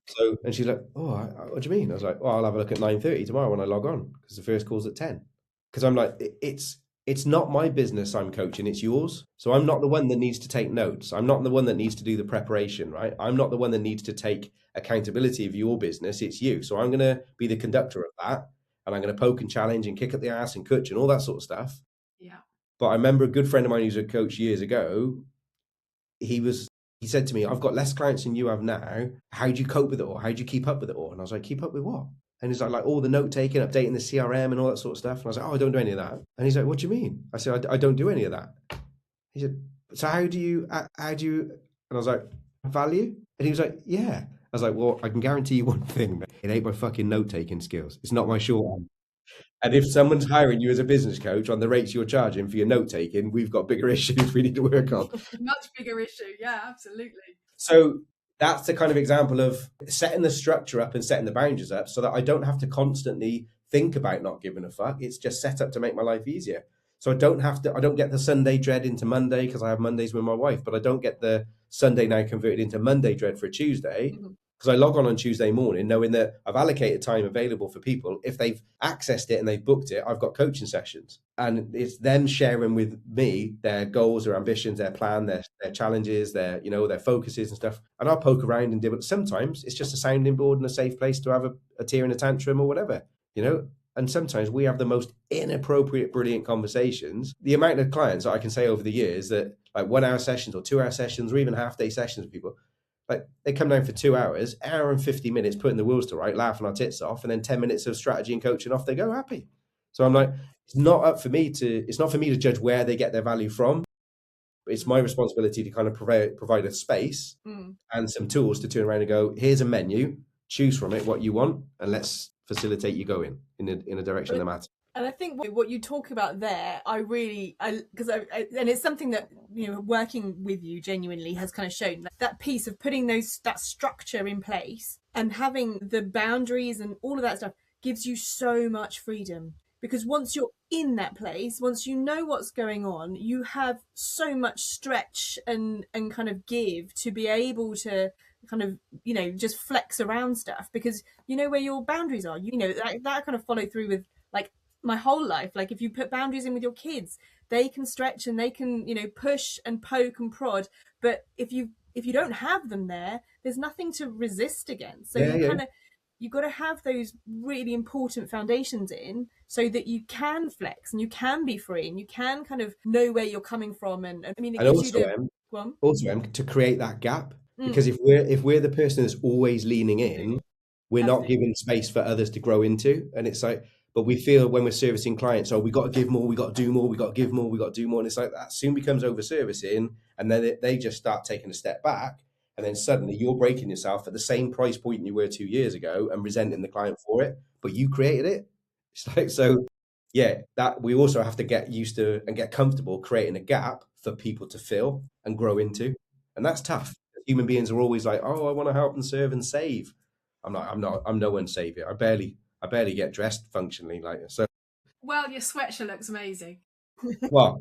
So, and she's like, "Oh, what do you mean?" I was like, "Oh, I'll have a look at 9:30 tomorrow when I log on because the first call's at 10." Because I'm like, it's not my business I'm coaching, it's yours. So I'm not the one that needs to take notes. I'm not the one that needs to do the preparation, right? I'm not the one that needs to take accountability of your business. It's you. So I'm going to be the conductor of that, and I'm going to poke and challenge and kick up the ass and coach and all that sort of stuff. Yeah. But I remember a good friend of mine who's a coach years ago. He said to me, "I've got less clients than you have now. How do you cope with it all? How do you keep up with it all?" And I was like, "Keep up with what?" And he's like all the note taking, updating the CRM and all that sort of stuff. And I was like, "Oh, I don't do any of that." And he's like, "What do you mean?" I said, I don't do any of that." He said, "So how do you, and I was like, "Value?" And he was like, "Yeah." I was like, "Well, I can guarantee you one thing, man. It ain't my fucking note taking skills. It's not my short." And if someone's hiring you as a business coach on the rates you're charging for your note taking, we've got bigger issues we need to work on. Much bigger issue. Yeah, absolutely. So that's the kind of example of setting the structure up and setting the boundaries up so that I don't have to constantly think about not giving a fuck. It's just set up to make my life easier. So I don't get the Sunday dread into Monday because I have Mondays with my wife, but I don't get the Sunday now converted into Monday dread for a Tuesday because I log on Tuesday morning knowing that I've allocated time available for people. If they've accessed it and they've booked it, I've got coaching sessions, and it's them sharing with me their goals, their ambitions, their plan, their challenges, their focuses and stuff. And I'll poke around and do it. Sometimes it's just a sounding board and a safe place to have a tear and a tantrum or whatever, And sometimes we have the most inappropriate, brilliant conversations. The amount of clients that I can say over the years that like 1 hour sessions or 2 hour sessions or even half day sessions with people, like they come down for 2 hours, hour and 50 minutes, putting the wheels to right, laughing our tits off, and then 10 minutes of strategy and coaching, off they go happy. So I'm like, it's not for me to judge where they get their value from. But it's my responsibility to kind of provide a space and some tools to turn around and go, here's a menu, choose from it what you want, and let's facilitate you going in a direction that matters. And I think what you talk about there, because and it's something that, working with you genuinely has kind of shown that piece of putting that structure in place and having the boundaries and all of that stuff gives you so much freedom. Because once you're in that place, once you know what's going on, you have so much stretch and kind of give to be able to kind of, just flex around stuff because you know where your boundaries are. That kind of follow through with like my whole life. Like if you put boundaries in with your kids, they can stretch and they can, push and poke and prod. But if you don't have them there, there's nothing to resist against. So you've got to have those really important foundations in so that you can flex and you can be free and you can kind of know where you're coming from. And I mean, it gives also to create that gap. Because if we're the person that's always leaning in, we're not giving space for others to grow into. And it's like, but we feel when we're servicing clients, we got to give more, we got to do more, we got to give more, we got to do more. And it's like that soon becomes over servicing. And then they just start taking a step back. And then suddenly you're breaking yourself at the same price point you were 2 years ago and resenting the client for it. But you created it. It's like, so yeah, that we also have to get used to and get comfortable creating a gap for people to fill and grow into. And that's tough. Human beings are always like, oh, I want to help and serve and save. I'm no one's savior. I barely get dressed functionally like so. Well, your sweatshirt looks amazing. What?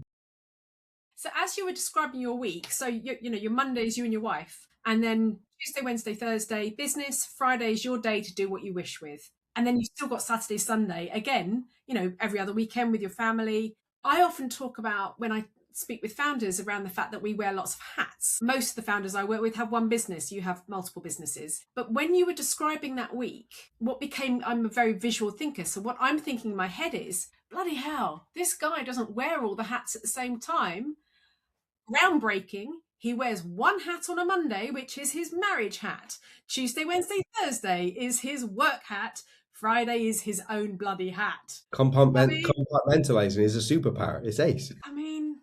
So as you were describing your week, so your Mondays, you and your wife, and then Tuesday, Wednesday, Thursday, business, Friday's your day to do what you wish with. And then you've still got Saturday, Sunday, again, every other weekend with your family. I often talk about when I speak with founders around the fact that we wear lots of hats. Most of the founders I work with have one business, you have multiple businesses. But when you were describing that week, I'm a very visual thinker. So what I'm thinking in my head is, bloody hell, this guy doesn't wear all the hats at the same time. Groundbreaking. He wears one hat on a Monday, which is his marriage hat. Tuesday, Wednesday, Thursday is his work hat. Friday is his own bloody hat. Compartmentalizing is a superpower. It's ace. I mean,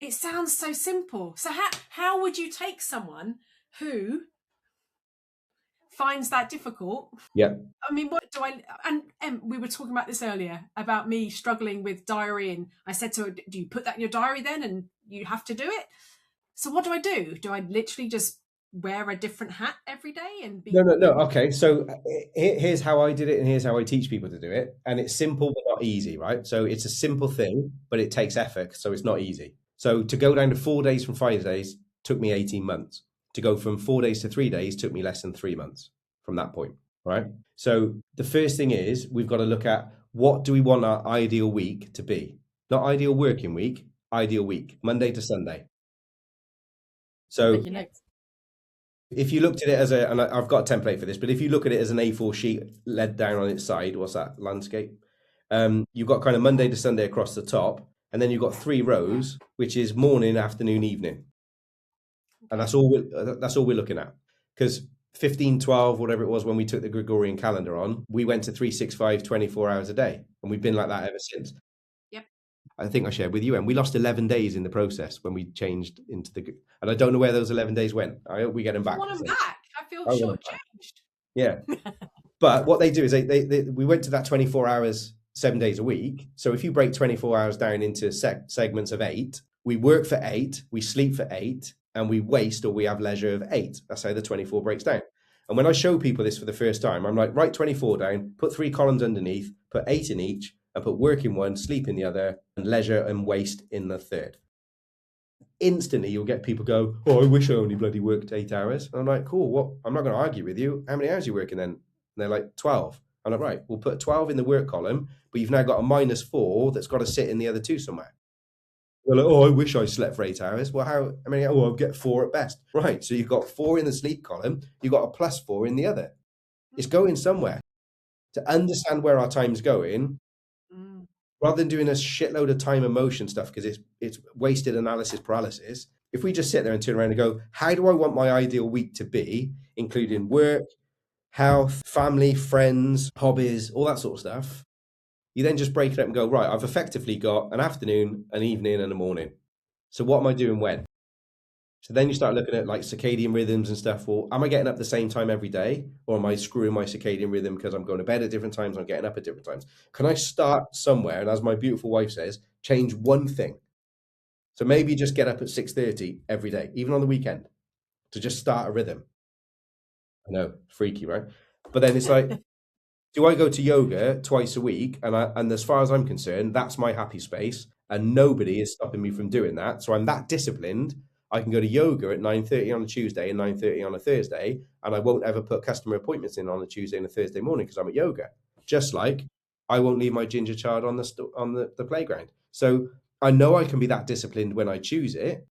It sounds so simple. So how would you take someone who finds that difficult? Yeah. I mean, what do I, and we were talking about this earlier about me struggling with diary, and I said to her, do you put that in your diary then and you have to do it? So what do I do? Do I literally just wear a different hat every day and be... No. Okay, so here's how I did it, and here's how I teach people to do it. And it's simple but not easy, right? So it's a simple thing, but it takes effort, so it's not easy. So to go down to 4 days from 5 days took me 18 months. To go from 4 days to 3 days took me less than 3 months from that point, right? So the first thing is we've got to look at, what do we want our ideal week to be? Not ideal working week, ideal week, Monday to Sunday. So if you looked at it as and I've got a template for this, but if you look at it as an A4 sheet led down on its side, what's that, landscape? You've got kind of Monday to Sunday across the top, and then you've got 3 rows, which is morning, afternoon, evening. And that's all we're looking at. Because 15/12, whatever it was when we took the Gregorian calendar on, we went to 365, 24 hours a day. And we've been like that ever since. Yep. I think I shared with you, and we lost 11 days in the process when we changed into and I don't know where those 11 days went. I hope we get them back. I want them back. I feel shortchanged. Yeah. But what they do is we went to that 24 hours, 7 days a week. So if you break 24 hours down into segments of 8, we work for 8, we sleep for 8, and we waste or we have leisure of 8. That's how the 24 breaks down. And when I show people this for the first time, I'm like, write 24 down, put 3 columns underneath, put 8 in each, and put work in one, sleep in the other, and leisure and waste in the third. Instantly, you'll get people go, oh, I wish I only bloody worked 8 hours. And I'm like, cool, well, I'm not going to argue with you. How many hours are you working then? And they're like, 12. I'm like, right, we'll put 12 in the work column, but you've now got a -4 that's got to sit in the other 2 somewhere. They're like, oh, I wish I slept for 8 hours. Well, how many? Oh, I'll get 4 at best. Right, so you've got 4 in the sleep column, you've got a +4 in the other. It's going somewhere. To understand where our time's going, rather than doing a shitload of time and motion stuff, because it's wasted analysis paralysis, if we just sit there and turn around and go, how do I want my ideal week to be, including work, health, family, friends, hobbies, all that sort of stuff, you then just break it up and go, right, I've effectively got an afternoon, an evening, and a morning. So what am I doing when? So then you start looking at like circadian rhythms and stuff. Well, am I getting up the same time every day? Or am I screwing my circadian rhythm because I'm going to bed at different times, I'm getting up at different times? Can I start somewhere? And as my beautiful wife says, change one thing. So maybe just get up at 6:30 every day, even on the weekend, to just start a rhythm. I know, freaky, right? But then it's like, do I go to yoga twice a week? And as far as I'm concerned, that's my happy space. And nobody is stopping me from doing that. So I'm that disciplined. I can go to yoga at 9:30 on a Tuesday and 9:30 on a Thursday. And I won't ever put customer appointments in on a Tuesday and a Thursday morning because I'm at yoga. Just like I won't leave my ginger child on the playground. So I know I can be that disciplined when I choose it.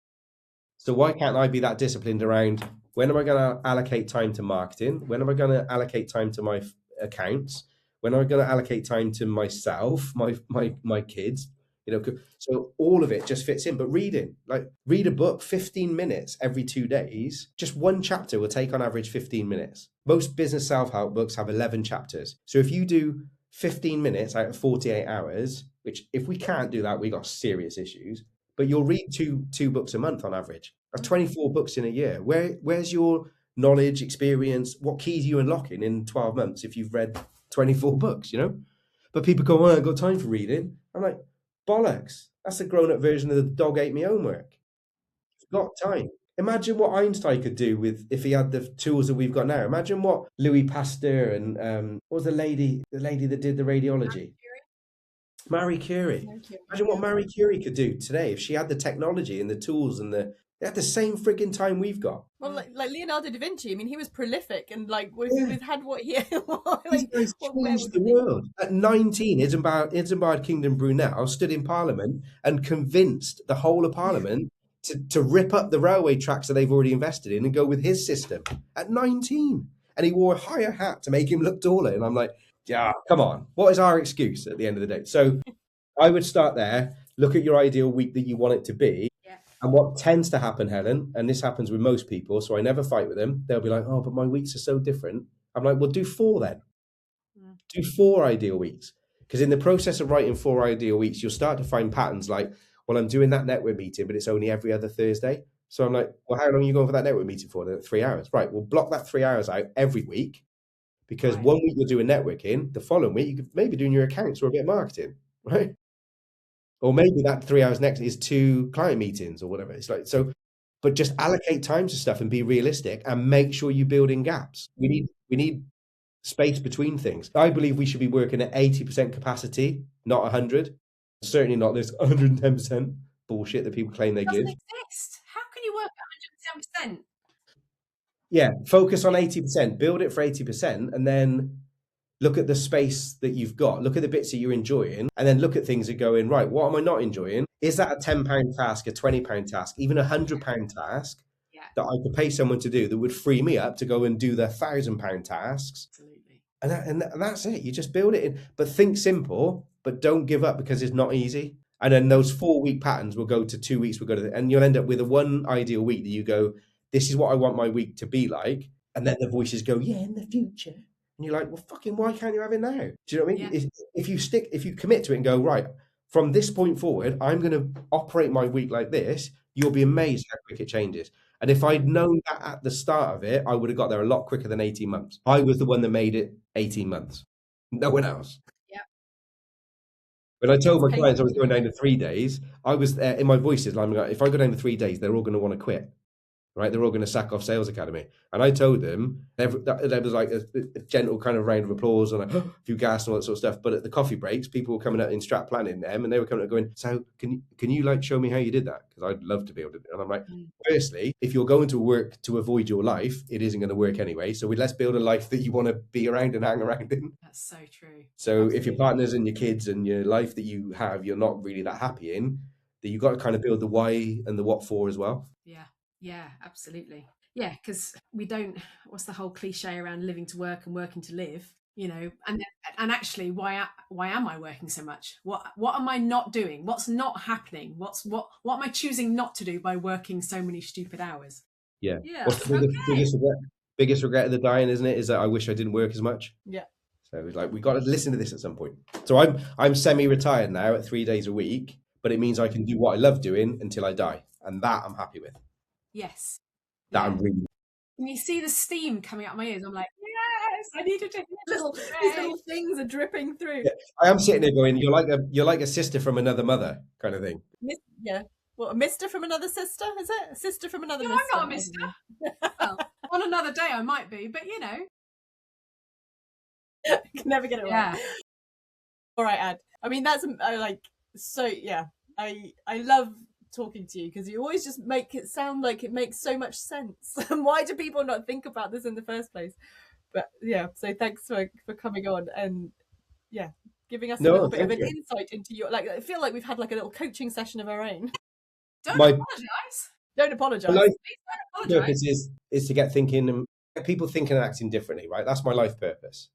So why can't I be that disciplined around when am I going to allocate time to marketing? When am I going to allocate time to my accounts? When am I going to allocate time to myself, my kids? So all of it just fits in. But reading, like read a book 15 minutes every 2 days. Just one chapter will take on average 15 minutes. Most business self-help books have 11 chapters. So if you do 15 minutes out of 48 hours, which if we can't do that, we got serious issues. But you'll read two books a month on average. That's 24 books in a year. Where's your knowledge, experience? What keys are you unlocking in 12 months if you've read 24 books, But people go, I ain't got time for reading. I'm like, bollocks. That's the grown-up version of the dog ate me homework. You've got time. Imagine what Einstein could do if he had the tools that we've got now. Imagine what Louis Pasteur and what was the lady that did the radiology? Marie Curie. Imagine what Marie Curie could do today if she had the technology and the tools and they had the same frigging time we've got. Well, like Leonardo da Vinci, I mean, he was prolific and we've had what he changed the world. At 19, Isambard Kingdom Brunel stood in Parliament and convinced the whole of Parliament to rip up the railway tracks that they've already invested in and go with his system. At 19. And he wore a higher hat to make him look taller. And I'm like, yeah, come on. What is our excuse at the end of the day? So I would start there, look at your ideal week that you want it to be. Yeah. And what tends to happen, Helen, and this happens with most people, so I never fight with them. They'll be like, oh, but my weeks are so different. I'm like, well, do 4 then. Do 4 ideal weeks. Because in the process of writing 4 ideal weeks, you'll start to find patterns like, well, I'm doing that network meeting, but it's only every other Thursday. So I'm like, well, how long are you going for that network meeting for? 3 hours. Right, we'll block that 3 hours out every week, because Right. 1 week you're doing networking, the following week you could maybe doing your accounts or a bit of marketing, right? Or maybe that 3 hours next is 2 client meetings or whatever. It's like, so, but just allocate time to stuff and be realistic and make sure you build in gaps. We need space between things. I believe we should be working at 80% capacity, not 100. Certainly not this 110% bullshit that people claim they It doesn't give. exist. How can you work at 110%? Yeah, focus on 80%, build it for 80%, and then look at the space that you've got, look at the bits that you're enjoying, and then look at things that go in, right, what am I not enjoying? Is that a £10 task, a £20 task, even a £100 task Yeah, that I could pay someone to do that would free me up to go and do the £1,000 tasks? absolutely. And that's it. You just build it in, but think simple, but don't give up because it's not easy. And then those 4-week patterns will go to 2 weeks, will go to, and you'll end up with a one ideal week that you go, this is what I want my week to be like. And then the voices go, yeah, in the future. And you're like, well, fucking, why can't you have it now? Do you know what I mean? Yeah. If you commit to it and go, right, from this point forward, I'm going to operate my week like this, you'll be amazed how quick it changes. And if I'd known that at the start of it, I would have got there a lot quicker than 18 months. I was the one that made it 18 months. No one else. Yeah. When I told my It's clients I was painful. going down to 3 days, I was in my voices, I'm like, if I go down to 3 days, they're all going to want to quit. Right, they're all going to sack off Sales Academy, and I told them there was like a gentle kind of round of applause and a few gas and all that sort of stuff. But at the coffee breaks, people were coming out in strat planning them, and they were coming out going, "So can you like show me how you did that? Because I'd love to be able to." And I'm like, firstly, if you're going to work to avoid your life, it isn't going to work anyway. So let's build a life that you want to be around and hang around in. That's so true. So if your Absolutely. partners and your kids and your life that you have, you're not really that happy in, that you've got to kind of build the why and the what for as well. Yeah, absolutely. Yeah, because we don't. What's the whole cliche around living to work and working to live? And actually, why am I working so much? What am I not doing? What's not happening? What am I choosing not to do by working so many stupid hours? Yeah. Yeah. What's the biggest regret of the dying, isn't it? Is that I wish I didn't work as much. Yeah. So it's like we got to listen to this at some point. So I'm semi-retired now at 3 days a week, but it means I can do what I love doing until I die, and that I'm happy with. Yes. That Yeah. I'm really. When you see the steam coming out of my ears, I'm like, yes, I need to take These little things are dripping through. Yeah, I am sitting there going, you're like a sister from another mother kind of thing. Yeah. Well, a mister from another sister, is it? A sister from another No, mister? I'm not a mister. Well, on another day I might be, but Can never get it Yeah. right. All right, Ad. I mean, that's like so. Yeah, I love talking to you because you always just make it sound like it makes so much sense. And why do people not think about this in the first place? But yeah, so thanks for coming on and yeah, giving us a little bit of an insight into your, like, I feel like we've had like a little coaching session of our own. Don't apologise. Don't apologise. My life Please don't apologise. purpose is to get thinking and get people thinking and acting differently, right? That's my life purpose.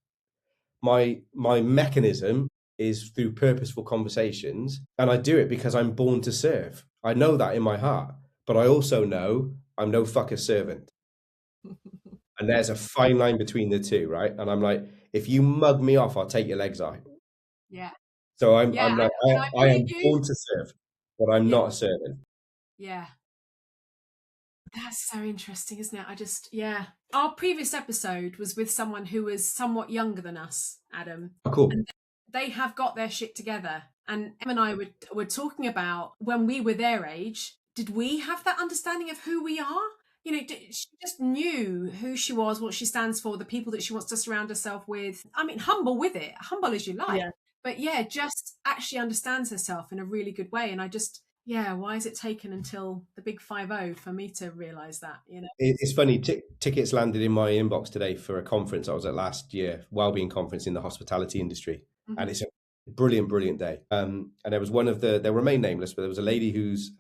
My mechanism is through purposeful conversations, and I do it because I'm born to serve. I know that in my heart, but I also know I'm no fucker servant. And there's a fine line between the two, right? And I'm like, if you mug me off, I'll take your legs out. Yeah. So I'm like, I am you. born to serve, but I'm not a servant. Yeah. That's so interesting, isn't it? Our previous episode was with someone who was somewhat younger than us, Adam. Oh, cool. And they have got their shit together. And Em and I were talking about when we were their age, did we have that understanding of who we are? She just knew who she was, what she stands for, the people that she wants to surround herself with. I mean, humble with it, humble as you like. Yeah. But yeah, just actually understands herself in a really good way. And I just, why is it taken until the big 5-0 for me to realise that, It's funny, tickets landed in my inbox today for a conference I was at last year, wellbeing conference in the hospitality industry. Mm-hmm. And it's a brilliant day. And there was they'll remain nameless, but there was a lady who's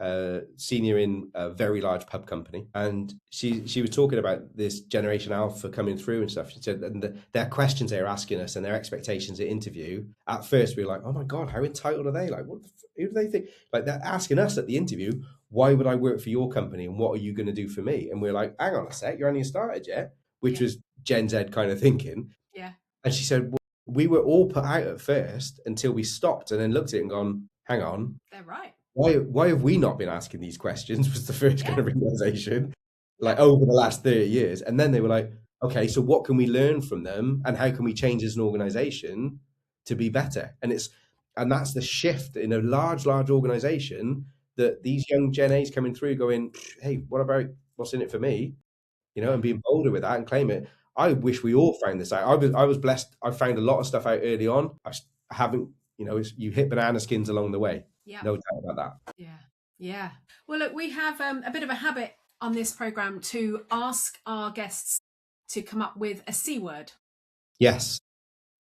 senior in a very large pub company. And she was talking about this Generation Alpha coming through and stuff. She said, and their questions they were asking us and their expectations at interview, at first we were like, oh my God, how entitled are they? Like, who do they think? Like, they're asking us at the interview, why would I work for your company? And what are you going to do for me? And we're like, hang on a sec, you're only started yet, which was Gen Z kind of thinking. Yeah. And she said, well, we were all put out at first until we stopped and then looked at it and gone, hang on. They're right. why have we not been asking these questions was the first kind of realization, like over the last 30 years. And then they were like, okay, so what can we learn from them and how can we change as an organization to be better? And that's the shift in a large organization, that these young Gen A's coming through going, hey, what about what's in it for me? And being bolder with that and claim it. I wish we all found this out. I was blessed. I found a lot of stuff out early on. I haven't, you hit banana skins along the way. Yeah. No doubt about that. Yeah. Well, look, we have a bit of a habit on this program to ask our guests to come up with a C word. Yes.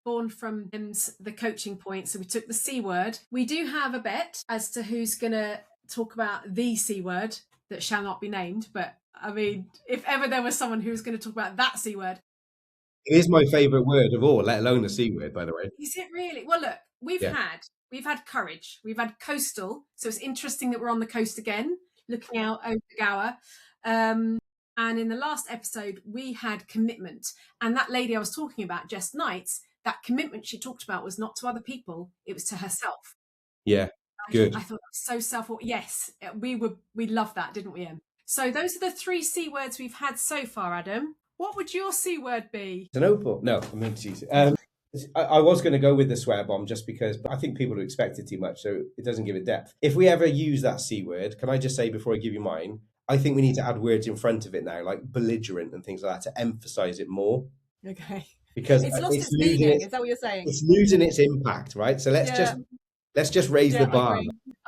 Born from the coaching point. So we took the C word. We do have a bet as to who's going to talk about the C word that shall not be named. But I mean, if ever there was someone who was going to talk about that C word. It is my favourite word of all, let alone the C word, by the way. Is it really? Well, look, we've had courage. We've had coastal. So it's interesting that we're on the coast again, looking out over Gower. And in the last episode, we had commitment. And that lady I was talking about, Jess Knights, that commitment she talked about was not to other people, it was to herself. Yeah, good. I thought so yes, we loved that, didn't we, Em? So those are the 3 C words we've had so far, Adam. What would your C word be? An opal? No, I'm going to use it. I was going to go with the swear bomb just because, but I think people would expect it too much, so it doesn't give it depth. If we ever use that C word, can I just say before I give you mine, I think we need to add words in front of it now, like belligerent and things like that, to emphasize it more. Okay. Because it's lost its meaning. Is that what you're saying? It's losing its impact, right? So let's just raise the bar.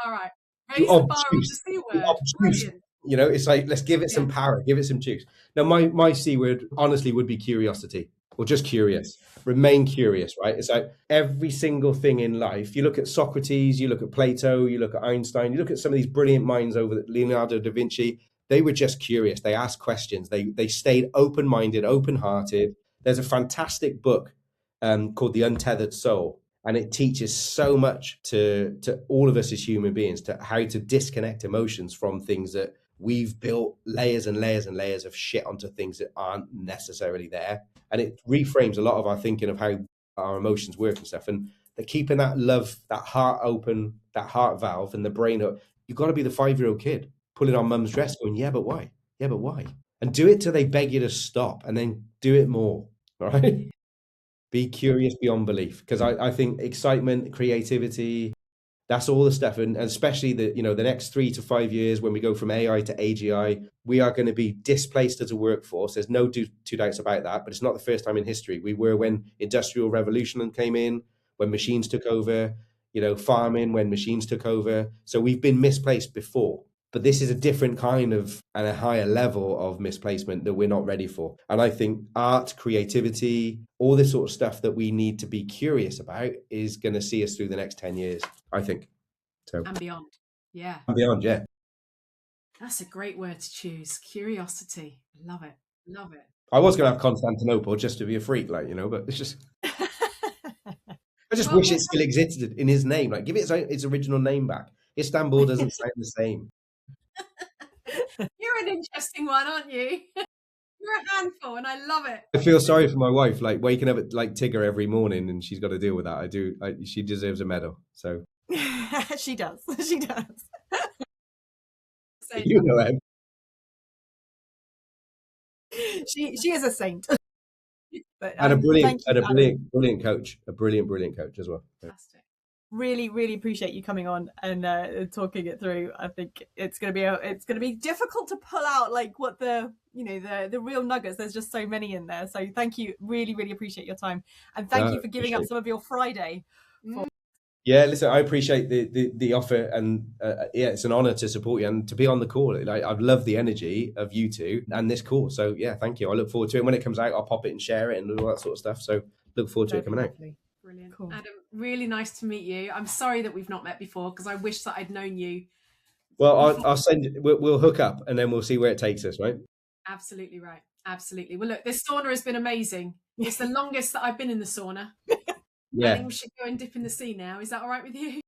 All right. Raise the bar on the C word. Brilliant. It's like, let's give it some power, give it some juice. Now, my C word, honestly, would be curiosity, or just curious. Remain curious, right? It's like every single thing in life. You look at Socrates, you look at Plato, you look at Einstein, you look at some of these brilliant minds over Leonardo da Vinci. They were just curious. They asked questions. They stayed open-minded, open-hearted. There's a fantastic book called The Untethered Soul. And it teaches so much to all of us as human beings, to how to disconnect emotions from things that we've built layers and layers and layers of shit onto things that aren't necessarily there. And it reframes a lot of our thinking of how our emotions work and stuff. And keeping that love, that heart open, that heart valve and the brain up. You've got to be the 5-year-old kid pulling on mum's dress going, yeah, but why? Yeah, but why? And do it till they beg you to stop, and then do it more, right? Be curious beyond belief, because I think excitement, creativity, that's all the stuff. And especially the next 3 to 5 years when we go from AI to AGI, we are going to be displaced as a workforce. There's no two doubts about that, but it's not the first time in history. We were when Industrial Revolution came in, when machines took over, farming, when machines took over. So we've been misplaced before. But this is a different kind of and a higher level of misplacement that we're not ready for. And I think art, creativity, all this sort of stuff that we need to be curious about is going to see us through the next 10 years, I think. So and beyond. Yeah. And beyond, yeah. That's a great word to choose. Curiosity. Love it. Love it. I was going to have Constantinople just to be a freak, but it's just... I just wish it still existed in his name. Like, give it its original name back. Istanbul doesn't sound the same. You're an interesting one, aren't you? You're a handful, and I love it. I feel sorry for my wife, like waking up at like Tigger every morning, and she's got to deal with that. She deserves a medal. So she does. She does. You know him. She is a saint. But, and a brilliant coach, a brilliant coach as well. Fantastic. Really, really appreciate you coming on and talking it through. I think it's going to be difficult to pull out like what the real nuggets. There's just so many in there. So thank you. Really, really appreciate your time, and thank you for giving up some of your Friday. Yeah, listen, I appreciate the offer, and it's an honor to support you and to be on the call. I've loved the energy of you two and this call. So yeah, thank you. I look forward to it. When it comes out, I'll pop it and share it and all that sort of stuff. So look forward to it coming out. Brilliant. Cool. Adam, really nice to meet you. I'm sorry that we've not met before because I wish that I'd known you. Well, I'll send. We'll hook up and then we'll see where it takes us. Right. Absolutely right. Absolutely. Well, look, this sauna has been amazing. It's the longest that I've been in the sauna. Yeah. I think we should go and dip in the sea now. Is that all right with you?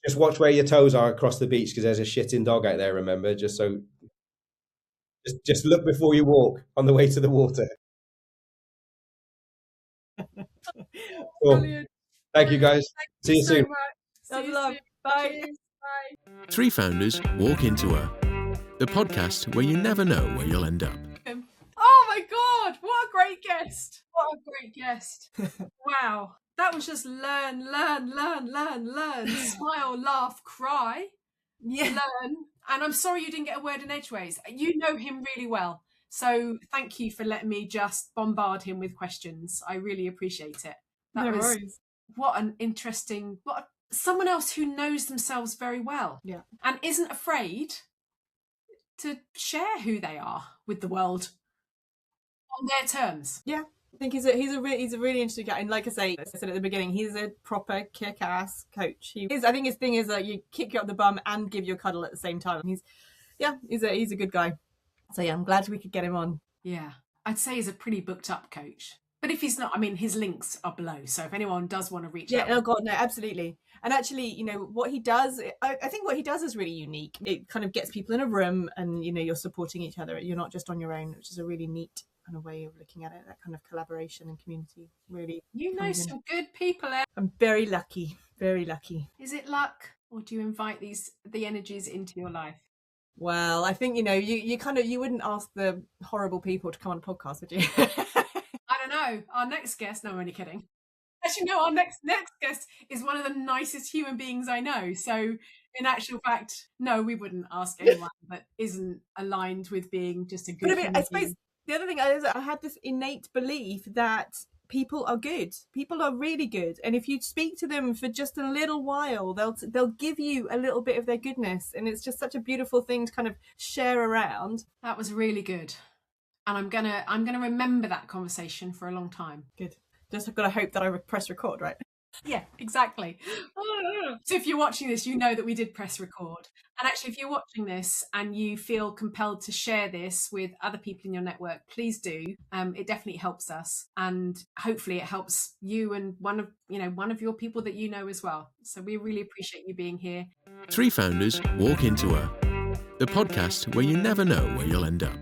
Just watch where your toes are across the beach because there's a shitting dog out there. Remember, just look before you walk on the way to the water. Cool. Brilliant. Thank you, guys. See you soon. Love. Bye. Cheers. Bye. Three founders walk into a, the podcast where you never know where you'll end up. Oh my God, what a great guest. What a great guest. Wow. That was just learn, smile, laugh, cry, learn. And I'm sorry you didn't get a word in edgeways. You know him really well. So thank you for letting me just bombard him with questions. I really appreciate it. No worries. What an interesting, someone else who knows themselves very well. Yeah. And isn't afraid to share who they are with the world on their terms. Yeah. I think he's a really interesting guy, and like I said at the beginning, he's a proper kick-ass coach. I think his thing is that you kick you up the bum and give you a cuddle at the same time. He's a good guy. So yeah, I'm glad we could get him on. Yeah, I'd say he's a pretty booked up coach. But if he's not, I mean, his links are below. So if anyone does want to reach out. Yeah, oh God, no, absolutely. And actually, what he does, I think what he does is really unique. It kind of gets people in a room and, you're supporting each other. You're not just on your own, which is a really neat kind of way of looking at it, that kind of collaboration and community really. You know some good people, eh? I'm very lucky, very lucky. Is it luck, or do you invite the energies into your life? Well, I think, you wouldn't ask the horrible people to come on a podcast, would you? I don't know. Our next guest, no, I'm only kidding. Actually, no, our next guest is one of the nicest human beings I know. So in actual fact, no, we wouldn't ask anyone that isn't aligned with being just a good human I suppose being. The other thing is I had this innate belief that people are good. People are really good. And if you speak to them for just a little while, they'll give you a little bit of their goodness. And it's just such a beautiful thing to kind of share around. That was really good. And I'm gonna remember that conversation for a long time. Good. Just got to hope that I press record, right? Yeah, exactly. So if you're watching this, you know that we did press record. And actually, if you're watching this and you feel compelled to share this with other people in your network, please do. It definitely helps us, and hopefully it helps you and one of your people that you know as well. So we really appreciate you being here. Three founders walk into a, the podcast where you never know where you'll end up.